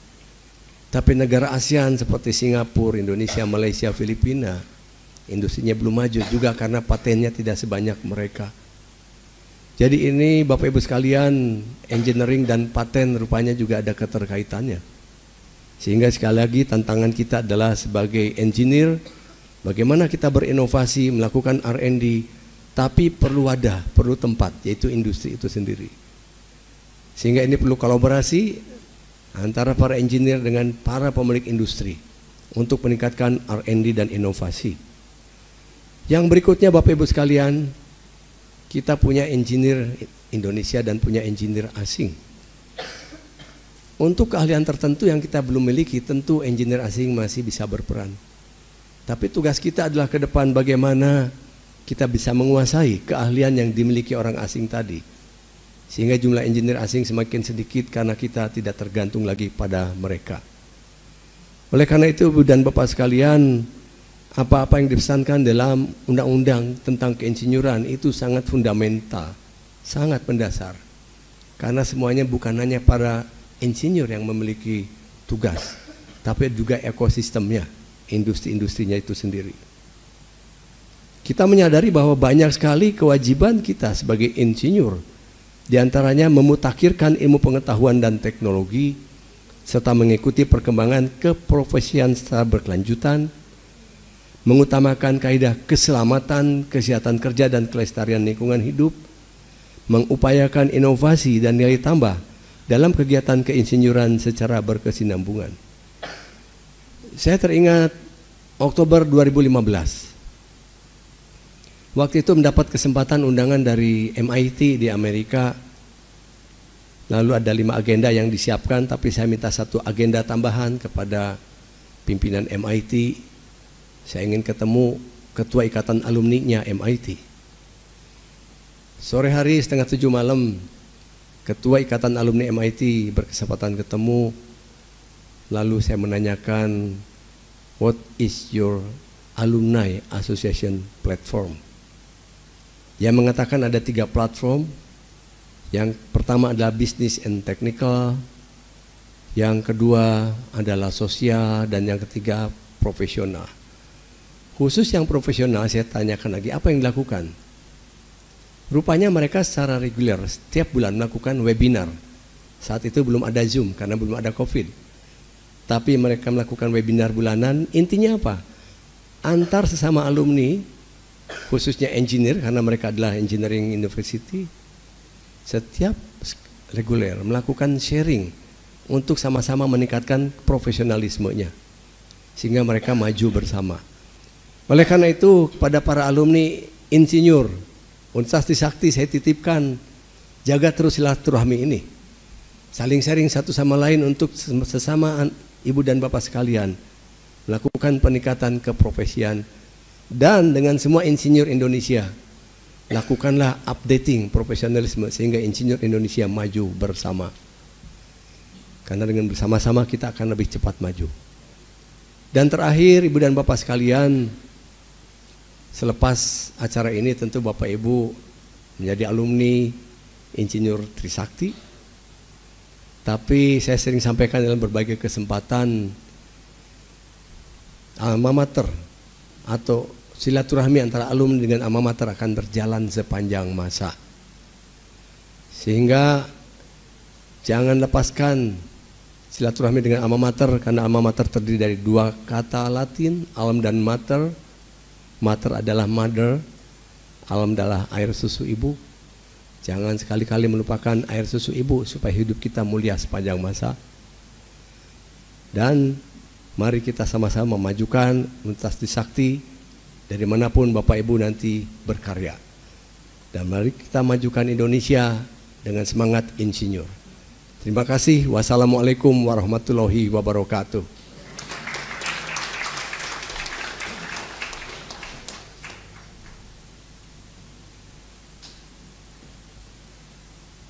Tapi negara ASEAN seperti Singapura, Indonesia, Malaysia, Filipina, industrinya belum maju juga karena patennya tidak sebanyak mereka. Jadi ini Bapak Ibu sekalian, engineering dan paten rupanya juga ada keterkaitannya. Sehingga sekali lagi tantangan kita adalah sebagai engineer, bagaimana kita berinovasi, melakukan R&D, tapi perlu wadah, perlu tempat, yaitu industri itu sendiri. Sehingga ini perlu kolaborasi antara para engineer dengan para pemilik industri untuk meningkatkan R&D dan inovasi. Yang berikutnya Bapak Ibu sekalian, kita punya engineer Indonesia dan punya engineer asing. Untuk keahlian tertentu yang kita belum miliki, tentu engineer asing masih bisa berperan. Tapi tugas kita adalah ke depan bagaimana kita bisa menguasai keahlian yang dimiliki orang asing tadi. Sehingga jumlah engineer asing semakin sedikit karena kita tidak tergantung lagi pada mereka. Oleh karena itu Ibu dan Bapak sekalian, apa-apa yang dipesankan dalam undang-undang tentang keinsinyuran itu sangat fundamental, sangat mendasar. Karena semuanya bukan hanya para insinyur yang memiliki tugas, tapi juga ekosistemnya, industri-industrinya itu sendiri. Kita menyadari bahwa banyak sekali kewajiban kita sebagai insinyur, diantaranya memutakhirkan ilmu pengetahuan dan teknologi, serta mengikuti perkembangan keprofesian secara berkelanjutan, mengutamakan kaidah keselamatan, kesehatan kerja dan kelestarian lingkungan hidup, mengupayakan inovasi dan nilai tambah dalam kegiatan keinsinyuran secara berkesinambungan. Saya teringat Oktober 2015. Waktu itu mendapat kesempatan undangan dari MIT di Amerika. Lalu ada 5 agenda yang disiapkan, tapi saya minta 1 agenda tambahan kepada pimpinan MIT. Saya ingin ketemu ketua ikatan alumni-nya MIT. Sore hari 6:30 malam, ketua ikatan alumni MIT berkesempatan ketemu. Lalu saya menanyakan, what is your alumni association platform? Yang mengatakan ada 3 platform. Yang pertama adalah business and technical, yang kedua adalah sosial, dan yang ketiga profesional. Khusus yang profesional saya tanyakan lagi, apa yang dilakukan? Rupanya mereka secara reguler setiap bulan melakukan webinar. Saat itu belum ada Zoom karena belum ada COVID. Tapi mereka melakukan webinar bulanan. Intinya apa? Antar sesama alumni, khususnya engineer karena mereka adalah engineering university, setiap reguler melakukan sharing untuk sama-sama meningkatkan profesionalismenya sehingga mereka maju bersama. Oleh karena itu kepada para alumni insinyur Universitas Trisakti saya titipkan, jaga terus silaturahmi ini, saling sharing satu sama lain untuk sesama ibu dan bapak sekalian melakukan peningkatan keprofesian. Dan dengan semua insinyur Indonesia lakukanlah updating profesionalisme sehingga insinyur Indonesia maju bersama. Karena dengan bersama-sama kita akan lebih cepat maju. Dan terakhir ibu dan bapak sekalian, selepas acara ini tentu bapak ibu menjadi alumni insinyur Trisakti. Tapi saya sering sampaikan dalam berbagai kesempatan, alma mater atau silaturahmi antara alumni dengan alma mater akan berjalan sepanjang masa. Sehingga jangan lepaskan silaturahmi dengan alma mater, karena alma mater terdiri dari dua kata Latin, alm dan mater. Mater adalah mother, alm adalah air susu ibu. Jangan sekali-kali melupakan air susu ibu supaya hidup kita mulia sepanjang masa. Dan mari kita sama-sama memajukan Universitas Trisakti dari manapun Bapak Ibu nanti berkarya. Dan mari kita majukan Indonesia dengan semangat insinyur. Terima kasih. Wassalamualaikum warahmatullahi wabarakatuh.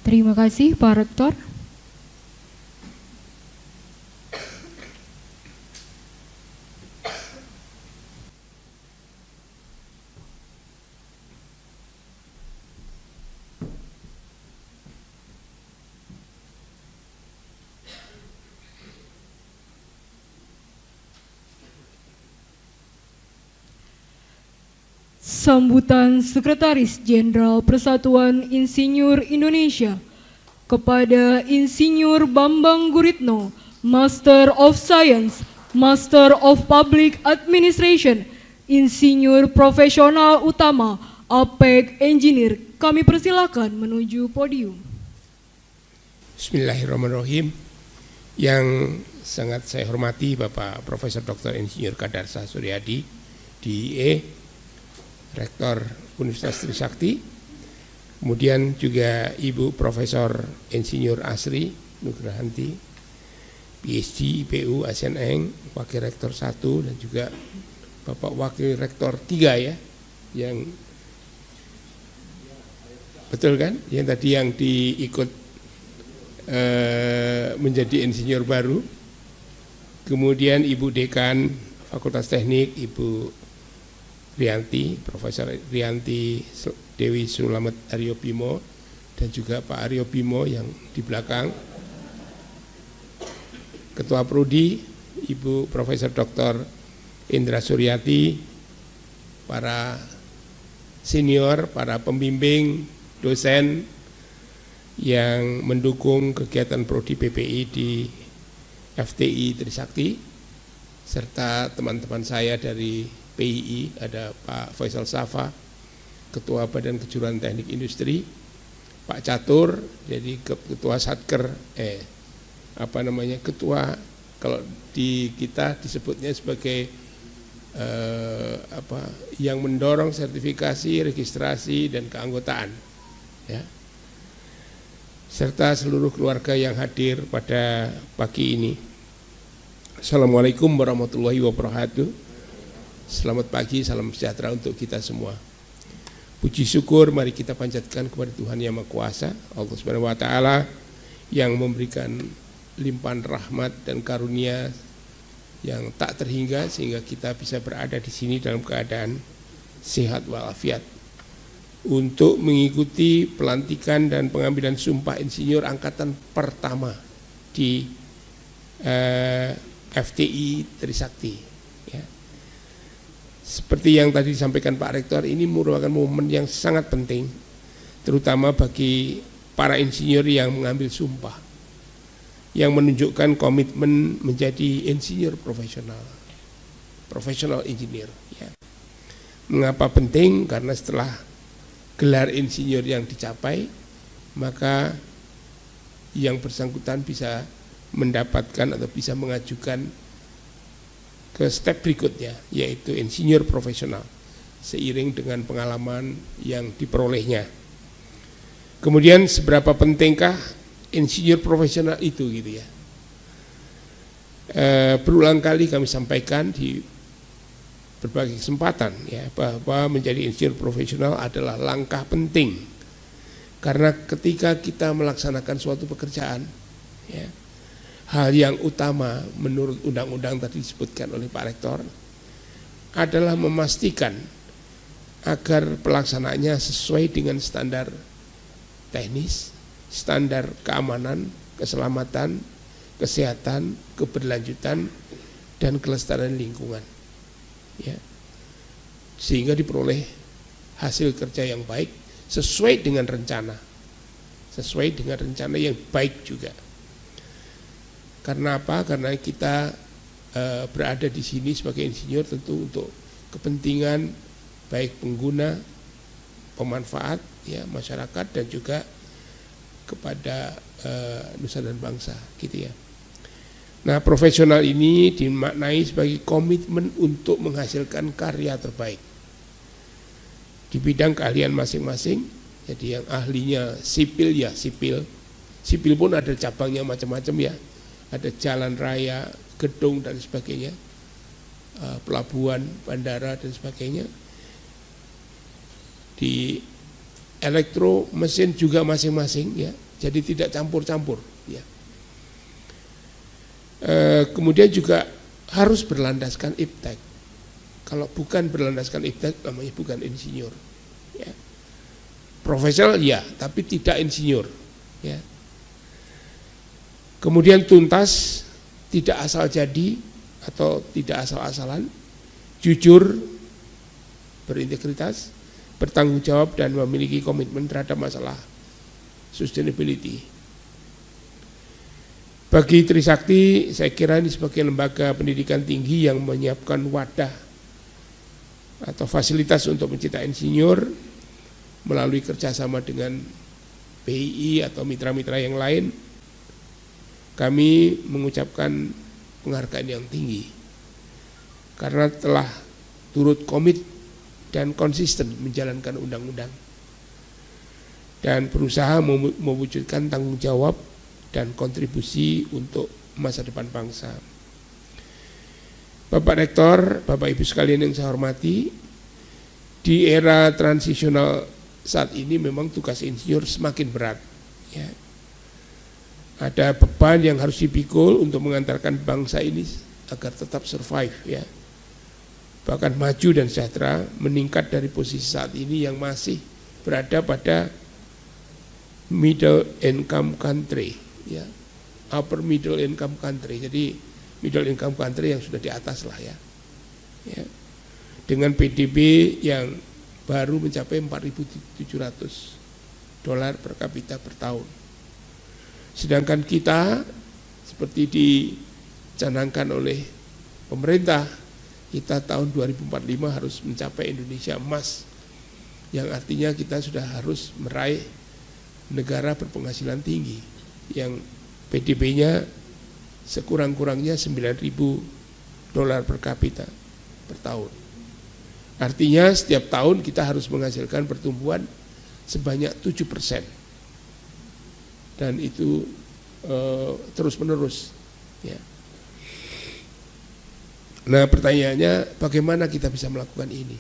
Terima kasih Pak Rektor. Sambutan Sekretaris Jenderal Persatuan Insinyur Indonesia kepada Insinyur Bambang Guritno, Master of Science, Master of Public Administration, Insinyur Profesional Utama, APEK Engineer. Kami persilakan menuju podium. Bismillahirrahmanirrahim. Yang sangat saya hormati Bapak Profesor Dr. Insinyur Kadarsah Suryadi, DIE, Rektor Universitas Trisakti, kemudian juga Ibu Profesor Insinyur Asri Nugrahanti, PhD IPU ASN, Wakil Rektor 1, dan juga Bapak Wakil Rektor 3 ya, yang betul kan, yang tadi yang diikut menjadi insinyur baru, kemudian Ibu Dekan Fakultas Teknik, Ibu Rianti, Profesor Rianti Dewi Sulamet Aryo Bimo, dan juga Pak Aryo Bimo yang di belakang, Ketua Prodi Ibu Profesor Dr. Indra Suryati, para senior, para pembimbing, dosen yang mendukung kegiatan Prodi PPI di FTI Trisakti, serta teman-teman saya dari PII, ada Pak Faisal Safa, Ketua Badan Kejuruan Teknik Industri, Pak Catur, jadi Ketua Satker, Ketua, kalau di kita disebutnya sebagai yang mendorong sertifikasi, registrasi, dan keanggotaan, ya, serta seluruh keluarga yang hadir pada pagi ini. Assalamualaikum warahmatullahi wabarakatuh. Selamat pagi, salam sejahtera untuk kita semua. Puji syukur mari kita panjatkan kepada Tuhan Yang Maha Kuasa, Allah Subhanahu wa taala, yang memberikan limpahan rahmat dan karunia yang tak terhingga sehingga kita bisa berada di sini dalam keadaan sehat walafiat untuk mengikuti pelantikan dan pengambilan sumpah insinyur angkatan pertama di FTI Trisakti, ya. Seperti yang tadi disampaikan Pak Rektor, ini merupakan momen yang sangat penting, terutama bagi para insinyur yang mengambil sumpah, yang menunjukkan komitmen menjadi insinyur profesional engineer. Ya. Mengapa penting? Karena setelah gelar insinyur yang dicapai, maka yang bersangkutan bisa mendapatkan atau bisa mengajukan ke step berikutnya, yaitu insinyur profesional, seiring dengan pengalaman yang diperolehnya. Kemudian seberapa pentingkah insinyur profesional itu, gitu ya. Berulang kali kami sampaikan di berbagai kesempatan, ya, bahwa menjadi insinyur profesional adalah langkah penting, karena ketika kita melaksanakan suatu pekerjaan, ya, hal yang utama menurut undang-undang tadi disebutkan oleh Pak Rektor adalah memastikan agar pelaksanaannya sesuai dengan standar teknis, standar keamanan, keselamatan, kesehatan, keberlanjutan, dan kelestarian lingkungan. Ya. sehingga diperoleh hasil kerja yang baik sesuai dengan rencana, yang baik juga. Karena apa? Karena kita berada di sini sebagai insinyur tentu untuk kepentingan baik pengguna, pemanfaat ya masyarakat dan juga kepada nusa dan bangsa, gitu ya. Nah, profesional ini dimaknai sebagai komitmen untuk menghasilkan karya terbaik di bidang keahlian masing-masing. Jadi yang ahlinya sipil ya sipil pun ada cabangnya macam-macam ya, ada jalan raya, gedung dan sebagainya, pelabuhan, bandara dan sebagainya. Di elektro mesin juga masing-masing ya, jadi tidak campur-campur ya. Kemudian juga harus berlandaskan iptek. Kalau bukan berlandaskan iptek namanya bukan insinyur ya. Profesional ya, tapi tidak insinyur ya. Kemudian tuntas, tidak asal jadi atau tidak asal-asalan, jujur, berintegritas, bertanggung jawab dan memiliki komitmen terhadap masalah sustainability. Bagi Trisakti, saya kira ini sebagai lembaga pendidikan tinggi yang menyiapkan wadah atau fasilitas untuk mencetak insinyur melalui kerjasama dengan BII atau mitra-mitra yang lain, kami mengucapkan penghargaan yang tinggi karena telah turut komit dan konsisten menjalankan undang-undang dan berusaha mewujudkan tanggung jawab dan kontribusi untuk masa depan bangsa. Bapak Rektor, Bapak Ibu sekalian yang saya hormati, di era transisional saat ini memang tugas insinyur semakin berat ya. Ada beban yang harus dipikul untuk mengantarkan bangsa ini agar tetap survive ya, bahkan maju dan sejahtera, meningkat dari posisi saat ini yang masih berada pada middle income country ya, upper middle income country. Jadi middle income country yang sudah di atas lah ya. Dengan PDB yang baru mencapai $4.700 per kapita per tahun. Sedangkan kita seperti dicanangkan oleh pemerintah, kita tahun 2045 harus mencapai Indonesia emas, yang artinya kita sudah harus meraih negara berpenghasilan tinggi yang PDB-nya sekurang-kurangnya $9.000 per kapita per tahun. Artinya setiap tahun kita harus menghasilkan pertumbuhan sebanyak 7%. Dan itu terus menerus ya. Nah, pertanyaannya bagaimana kita bisa melakukan ini?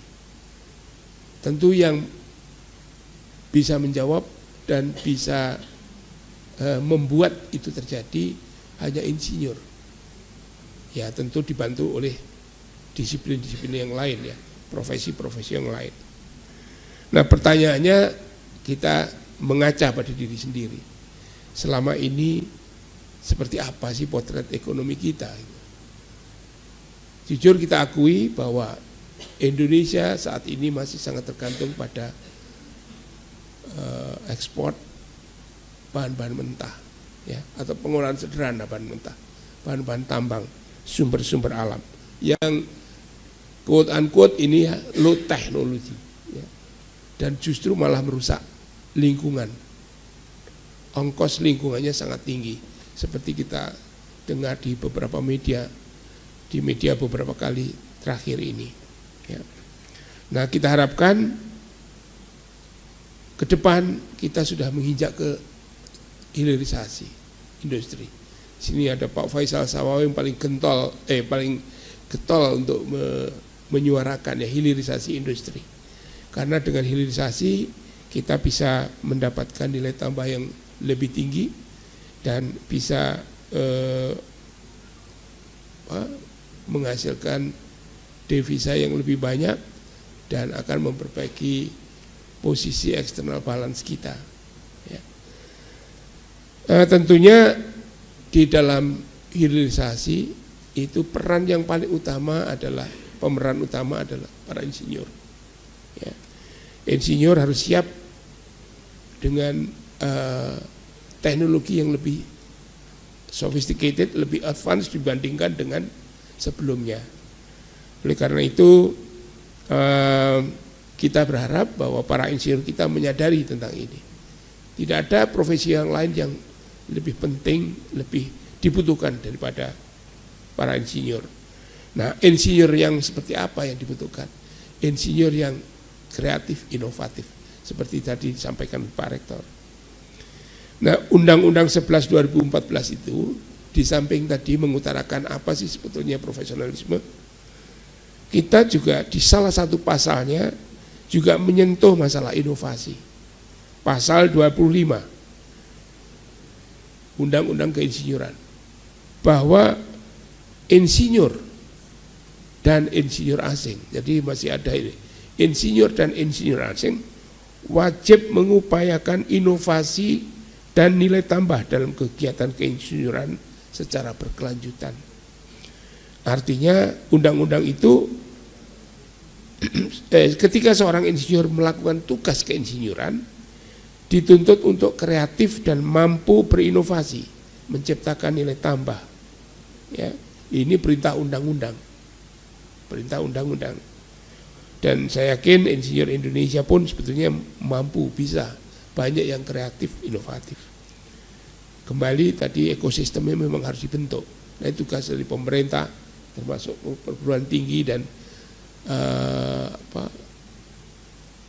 Tentu yang bisa menjawab dan bisa membuat itu terjadi hanya insinyur. Ya, tentu dibantu oleh disiplin-disiplin yang lain ya, profesi-profesi yang lain. Nah, pertanyaannya kita mengaca pada diri sendiri. Selama ini seperti apa sih potret ekonomi kita? Jujur kita akui bahwa Indonesia saat ini masih sangat tergantung pada ekspor bahan-bahan mentah ya, atau pengolahan sederhana bahan mentah, bahan-bahan tambang, sumber-sumber alam yang quote unquote ini low teknologi ya, dan justru malah merusak lingkungan. Ongkos lingkungannya sangat tinggi, seperti kita dengar di beberapa media, di media beberapa kali terakhir ini ya. Nah, kita harapkan ke depan kita sudah menginjak ke hilirisasi industri. Sini ada Pak Faisal Sawawi yang paling getol untuk menyuarakan ya hilirisasi industri. Karena dengan hilirisasi kita bisa mendapatkan nilai tambah yang lebih tinggi dan bisa menghasilkan devisa yang lebih banyak dan akan memperbaiki posisi eksternal balance kita. Ya. Tentunya di dalam hilirisasi itu pemeran utama adalah para insinyur. Ya. Insinyur harus siap dengan teknologi yang lebih sophisticated, lebih advance dibandingkan dengan sebelumnya. Oleh karena itu kita berharap bahwa para insinyur kita menyadari tentang ini. Tidak ada profesi yang lain yang lebih penting, lebih dibutuhkan daripada para insinyur. Nah, insinyur yang seperti apa yang dibutuhkan? Insinyur yang kreatif, inovatif, seperti tadi disampaikan Pak Rektor. Nah, Undang-Undang 11 2014 itu di samping tadi mengutarakan apa sih sebetulnya profesionalisme, kita juga di salah satu pasalnya juga menyentuh masalah inovasi. Pasal 25 Undang-Undang Keinsinyuran, bahwa insinyur dan insinyur asing, jadi masih ada ini, insinyur dan insinyur asing wajib mengupayakan inovasi dan nilai tambah dalam kegiatan keinsinyuran secara berkelanjutan. Artinya undang-undang itu ketika seorang insinyur melakukan tugas keinsinyuran dituntut untuk kreatif dan mampu berinovasi, menciptakan nilai tambah. Ya, ini perintah undang-undang. Perintah undang-undang. Dan saya yakin insinyur Indonesia pun sebetulnya mampu, bisa, banyak yang kreatif, inovatif. Kembali tadi ekosistemnya memang harus dibentuk. Nah, itu tugas dari pemerintah, termasuk perguruan tinggi dan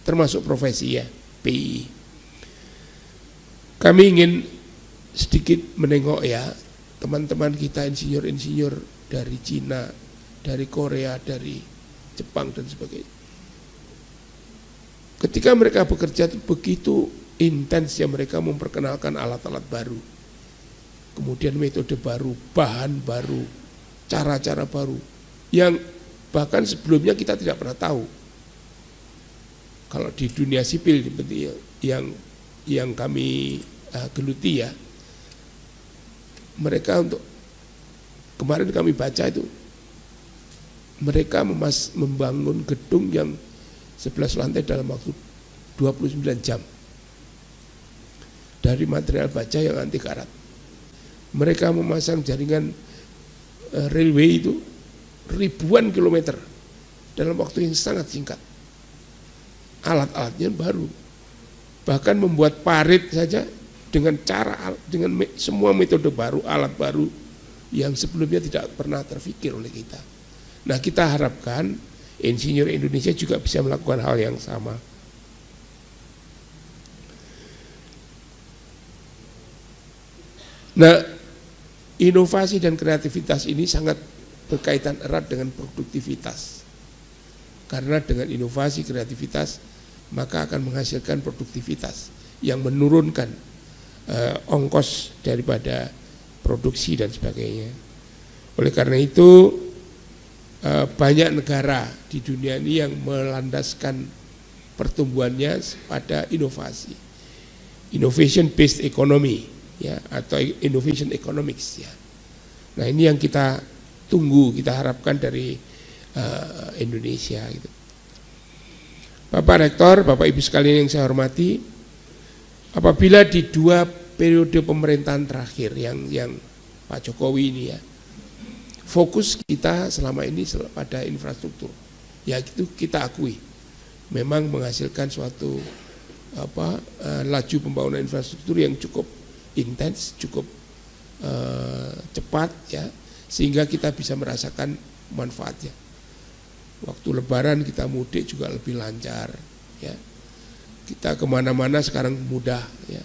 termasuk profesi ya, PI. Kami ingin sedikit menengok ya teman-teman kita insinyur-insinyur dari Cina, dari Korea, dari Jepang dan sebagainya. Ketika mereka bekerja itu begitu intens ya, mereka memperkenalkan alat-alat baru, kemudian metode baru, bahan baru, cara-cara baru yang bahkan sebelumnya kita tidak pernah tahu. Kalau di dunia sipil seperti yang kami geluti ya, mereka untuk kemarin kami baca itu mereka membangun gedung yang 11 lantai dalam waktu 29 jam dari material baja yang anti karat. Mereka memasang jaringan railway itu ribuan kilometer dalam waktu yang sangat singkat. Alat-alatnya baru, bahkan membuat parit saja dengan semua metode baru, alat baru yang sebelumnya tidak pernah terfikir oleh kita. Nah, kita harapkan insinyur Indonesia juga bisa melakukan hal yang sama. Nah, inovasi dan kreativitas ini sangat berkaitan erat dengan produktivitas. Karena dengan inovasi, kreativitas, maka akan menghasilkan produktivitas yang menurunkan ongkos daripada produksi dan sebagainya. Oleh karena itu banyak negara di dunia ini yang melandaskan pertumbuhannya pada inovasi, innovation based economy ya, atau innovation economics ya. Nah, ini yang kita tunggu, kita harapkan dari Indonesia gitu. Bapak Rektor, Bapak Ibu sekalian yang saya hormati, apabila di 2 periode pemerintahan terakhir yang Pak Jokowi ini ya, fokus kita selama ini pada infrastruktur, ya itu kita akui, memang menghasilkan suatu laju pembangunan infrastruktur yang cukup intens, cukup cepat ya, sehingga kita bisa merasakan manfaatnya. Waktu Lebaran kita mudik juga lebih lancar ya, kita kemana-mana sekarang mudah ya,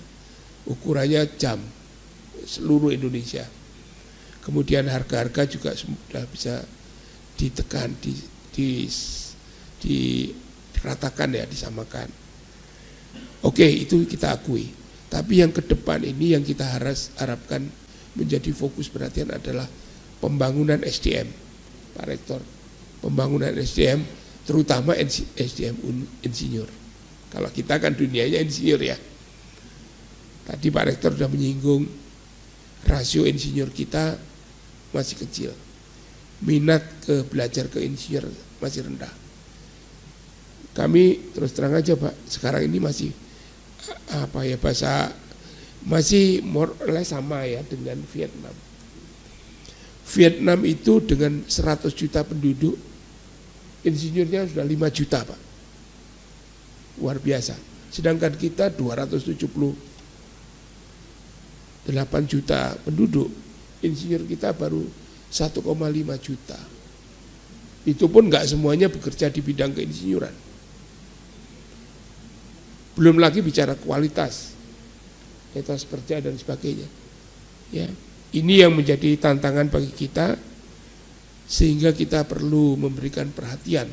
ukurannya jam seluruh Indonesia. Kemudian harga-harga juga sudah bisa ditekan, diratakan ya, disamakan. Oke, itu kita akui. Tapi yang ke depan ini yang kita harapkan menjadi fokus perhatian adalah pembangunan SDM, Pak Rektor. Pembangunan SDM, terutama SDM insinyur. Kalau kita kan dunianya insinyur ya. Tadi Pak Rektor sudah menyinggung rasio insinyur kita masih kecil, minat ke belajar ke insinyur masih rendah. kami terus terang aja Pak, sekarang ini masih masih more or less sama ya dengan Vietnam. Vietnam itu dengan 100 juta penduduk, insinyurnya sudah 5 juta Pak. Luar biasa. Sedangkan kita 278 juta penduduk, insinyur kita baru 1,5 juta. Itu pun nggak semuanya bekerja di bidang keinsinyuran. Belum lagi bicara kualitas, etos kerja dan sebagainya. Ya, ini yang menjadi tantangan bagi kita, sehingga kita perlu memberikan perhatian.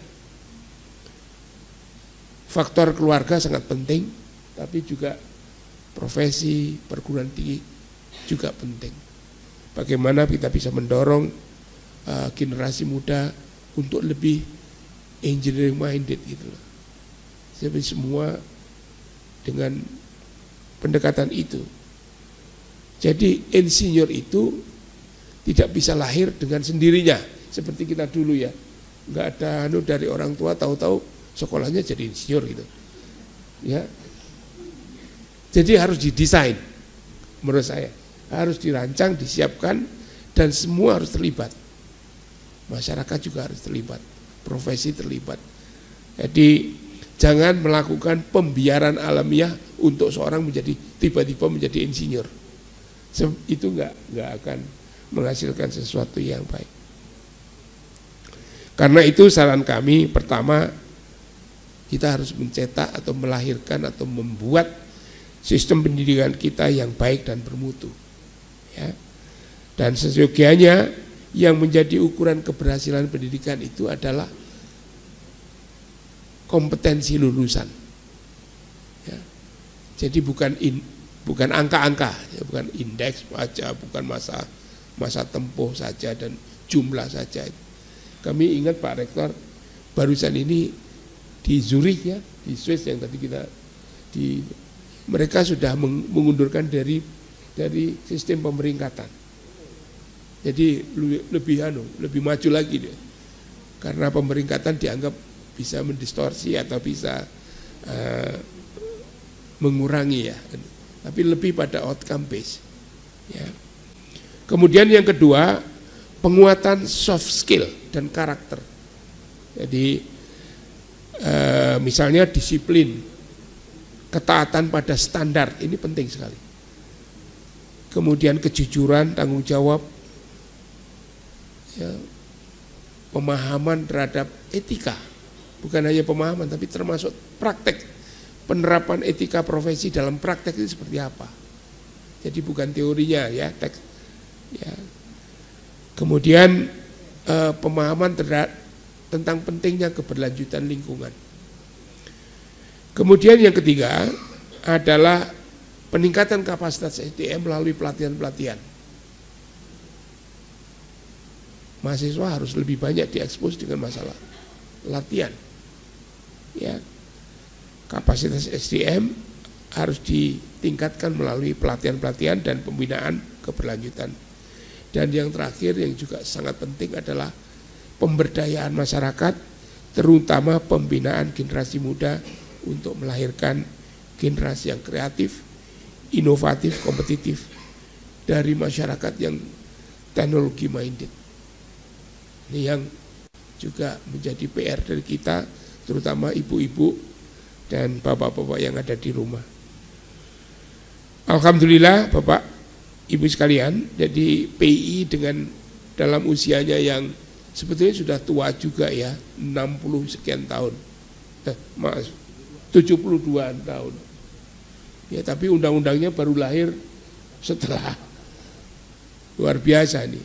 Faktor keluarga sangat penting, tapi juga profesi perguruan tinggi juga penting. Bagaimana kita bisa mendorong generasi muda untuk lebih engineering minded gitu loh. Jadi semua dengan pendekatan itu. Jadi insinyur itu tidak bisa lahir dengan sendirinya seperti kita dulu ya. Enggak ada dari orang tua tahu-tahu sekolahnya jadi insinyur gitu. Ya. Jadi harus didesain menurut saya. Harus dirancang, disiapkan, dan semua harus terlibat. Masyarakat juga harus terlibat, profesi terlibat. Jadi jangan melakukan pembiaran alamiah untuk seorang tiba-tiba menjadi insinyur. Itu enggak akan menghasilkan sesuatu yang baik. Karena itu saran kami, pertama kita harus mencetak atau melahirkan atau membuat sistem pendidikan kita yang baik dan bermutu. Ya. Dan seyogianya yang menjadi ukuran keberhasilan pendidikan itu adalah kompetensi lulusan. Ya. Jadi bukan angka-angka, ya, bukan indeks saja, bukan masa tempuh saja dan jumlah saja. Kami ingat Pak Rektor barusan ini di Zurich ya, di Swiss yang tadi mereka sudah mengundurkan dari sistem pemeringkatan. Jadi lebih maju lagi deh. Karena pemeringkatan dianggap bisa mendistorsi atau bisa mengurangi ya. Tapi lebih pada outcome base. Ya. Kemudian yang kedua, penguatan soft skill dan karakter. Jadi misalnya disiplin, ketaatan pada standar, ini penting sekali. Kemudian kejujuran, tanggung jawab, ya, pemahaman terhadap etika, bukan hanya pemahaman tapi termasuk praktek, penerapan etika profesi dalam praktek itu seperti apa. Jadi bukan teorinya ya, teks. Ya. Kemudian pemahaman tentang pentingnya keberlanjutan lingkungan. Kemudian yang ketiga adalah peningkatan kapasitas SDM melalui pelatihan-pelatihan. Mahasiswa harus lebih banyak diekspos dengan masalah latihan. Ya. Kapasitas SDM harus ditingkatkan melalui pelatihan-pelatihan dan pembinaan keberlanjutan. Dan yang terakhir yang juga sangat penting adalah pemberdayaan masyarakat, terutama pembinaan generasi muda untuk melahirkan generasi yang kreatif, inovatif, kompetitif dari masyarakat yang teknologi minded. Ini yang juga menjadi PR dari kita, terutama ibu-ibu dan bapak-bapak yang ada di rumah. Alhamdulillah Bapak Ibu sekalian, jadi PI dengan dalam usianya yang sebetulnya sudah tua juga ya, 60 sekian tahun, 72 tahun. Ya tapi undang-undangnya baru lahir setelah, luar biasa nih.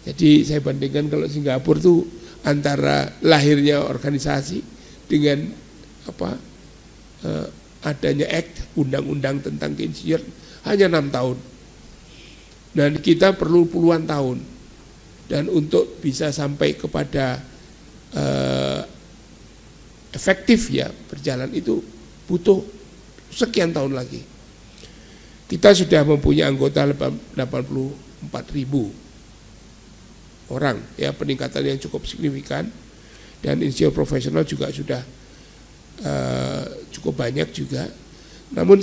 Jadi saya bandingkan kalau Singapura tuh antara lahirnya organisasi dengan adanya act, undang-undang tentang keinsinyur hanya 6 tahun. Dan kita perlu puluhan tahun. Dan untuk bisa sampai kepada efektif ya berjalan itu butuh sekian tahun lagi. Kita sudah mempunyai anggota 84.000 orang ya, peningkatan yang cukup signifikan, dan insinyur profesional juga sudah cukup banyak juga. Namun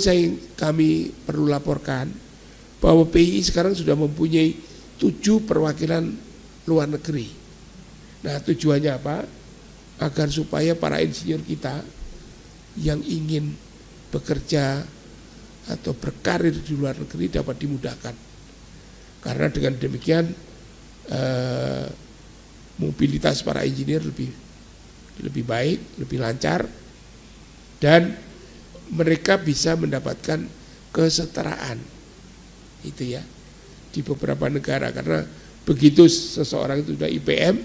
kami perlu laporkan bahwa PII sekarang sudah mempunyai 7 perwakilan luar negeri. Nah, tujuannya apa? Agar supaya para insinyur kita yang ingin bekerja atau berkarir di luar negeri dapat dimudahkan. Karena dengan demikian mobilitas para insinyur lebih baik, lebih lancar, dan mereka bisa mendapatkan kesetaraan itu ya di beberapa negara. Karena begitu seseorang itu sudah IPM,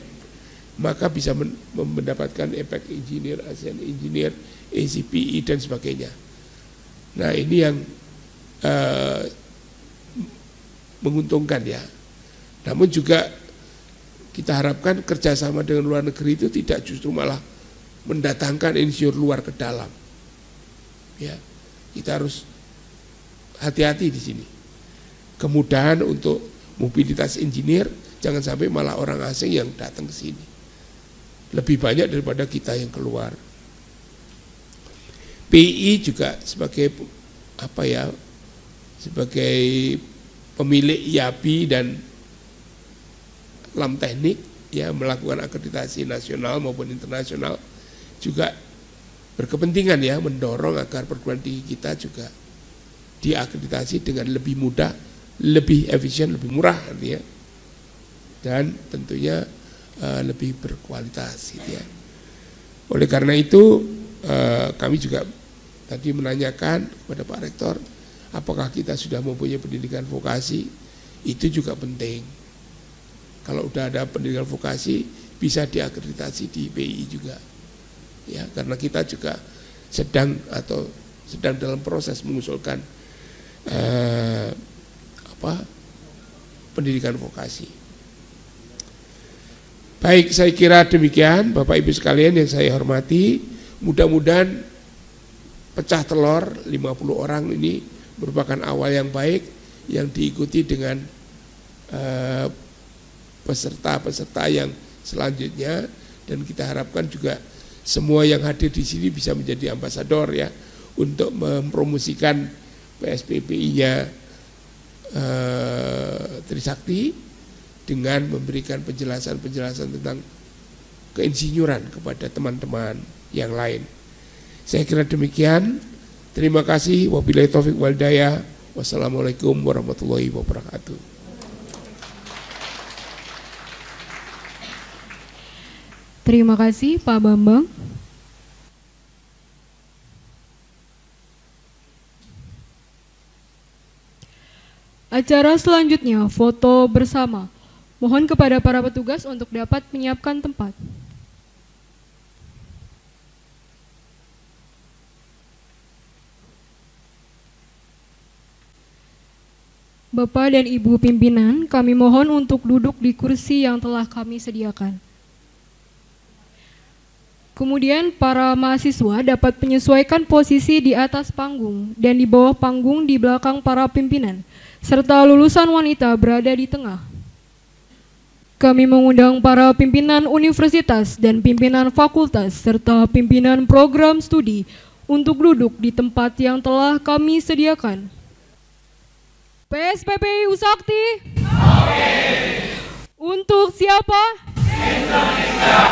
maka bisa mendapatkan APEC Engineer, ASEAN Engineer, ACPE dan sebagainya. Nah, ini yang menguntungkan ya. Namun juga kita harapkan kerjasama dengan luar negeri itu tidak justru malah mendatangkan insinyur luar ke dalam. Ya, kita harus hati-hati di sini. Kemudahan untuk mobilitas insinyur, jangan sampai malah orang asing yang datang ke sini. Lebih banyak daripada kita yang keluar. PII juga sebagai sebagai pemilik IABI dan Lam Teknik ya, melakukan akreditasi nasional maupun internasional, juga berkepentingan ya mendorong agar perguruan tinggi kita juga diakreditasi dengan lebih mudah, lebih efisien, lebih murah ya, dan tentunya lebih berkualitas gitu ya. Oleh karena itu kami juga tadi menanyakan kepada Pak Rektor, apakah kita sudah mempunyai pendidikan vokasi? Itu juga penting. Kalau udah ada pendidikan vokasi, bisa diakreditasi di PII juga. Ya, karena kita juga sedang dalam proses mengusulkan pendidikan vokasi. Baik, saya kira demikian Bapak Ibu sekalian yang saya hormati. Mudah-mudahan pecah telur 50 orang ini merupakan awal yang baik yang diikuti dengan peserta-peserta yang selanjutnya, dan kita harapkan juga semua yang hadir di sini bisa menjadi ambasador ya untuk mempromosikan PSPPI-nya Trisakti dengan memberikan penjelasan-penjelasan tentang keinsinyuran kepada teman-teman yang lain. Saya kira demikian. Terima kasih. Wabillahi taufiq wal hidayah. Wassalamualaikum warahmatullahi wabarakatuh. Terima kasih Pak Bambang. Acara selanjutnya foto bersama. Mohon kepada para petugas untuk dapat menyiapkan tempat. Bapak dan Ibu pimpinan, kami mohon untuk duduk di kursi yang telah kami sediakan. Kemudian para mahasiswa dapat menyesuaikan posisi di atas panggung dan di bawah panggung di belakang para pimpinan, serta lulusan wanita berada di tengah. Kami mengundang para pimpinan universitas dan pimpinan fakultas serta pimpinan program studi untuk duduk di tempat yang telah kami sediakan. PSPPI Usakti. Untuk siapa? Indonesia.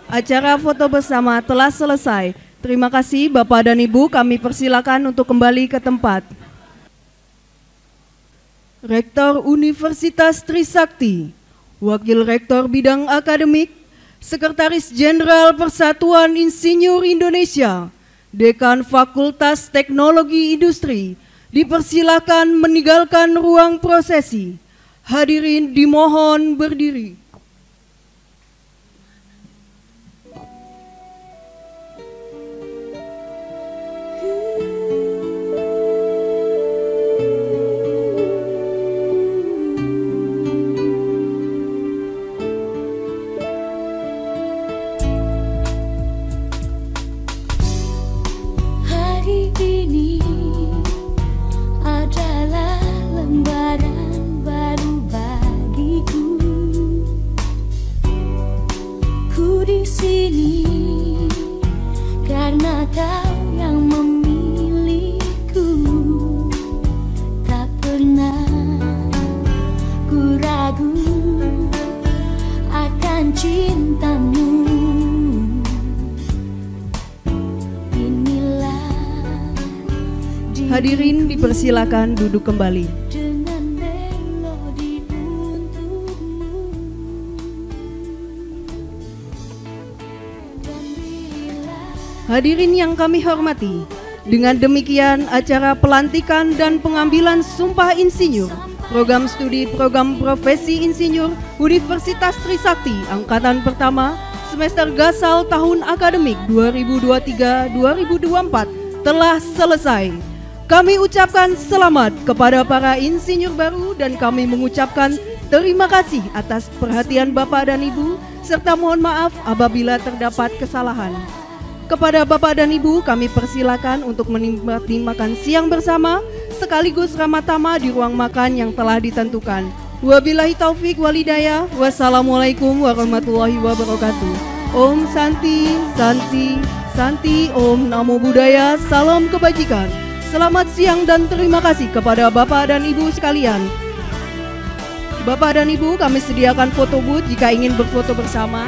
Acara foto bersama telah selesai. Terima kasih Bapak dan Ibu, kami persilakan untuk kembali ke tempat. Rektor Universitas Trisakti, Wakil Rektor Bidang Akademik, Sekretaris Jenderal Persatuan Insinyur Indonesia, Dekan Fakultas Teknologi Industri, dipersilakan meninggalkan ruang prosesi. Hadirin dimohon berdiri. Adalah lembaran baru bagiku. Hadirin dipersilakan duduk kembali. Hadirin yang kami hormati, dengan demikian acara pelantikan dan pengambilan Sumpah Insinyur Program Studi Program Profesi Insinyur Universitas Trisakti Angkatan Pertama Semester Gasal tahun akademik 2023-2024 telah selesai. Kami ucapkan selamat kepada para insinyur baru dan kami mengucapkan terima kasih atas perhatian Bapak dan Ibu serta mohon maaf apabila terdapat kesalahan. Kepada Bapak dan Ibu kami persilakan untuk menikmati makan siang bersama sekaligus ramatama di ruang makan yang telah ditentukan. Wabillahi taufik walhidayah. Wassalamualaikum warahmatullahi wabarakatuh. Om Santi, Santi, Santi, Om Namo Buddhaya, salam kebajikan. Selamat siang dan terima kasih kepada Bapak dan Ibu sekalian. Bapak dan Ibu, kami sediakan foto booth jika ingin berfoto bersama.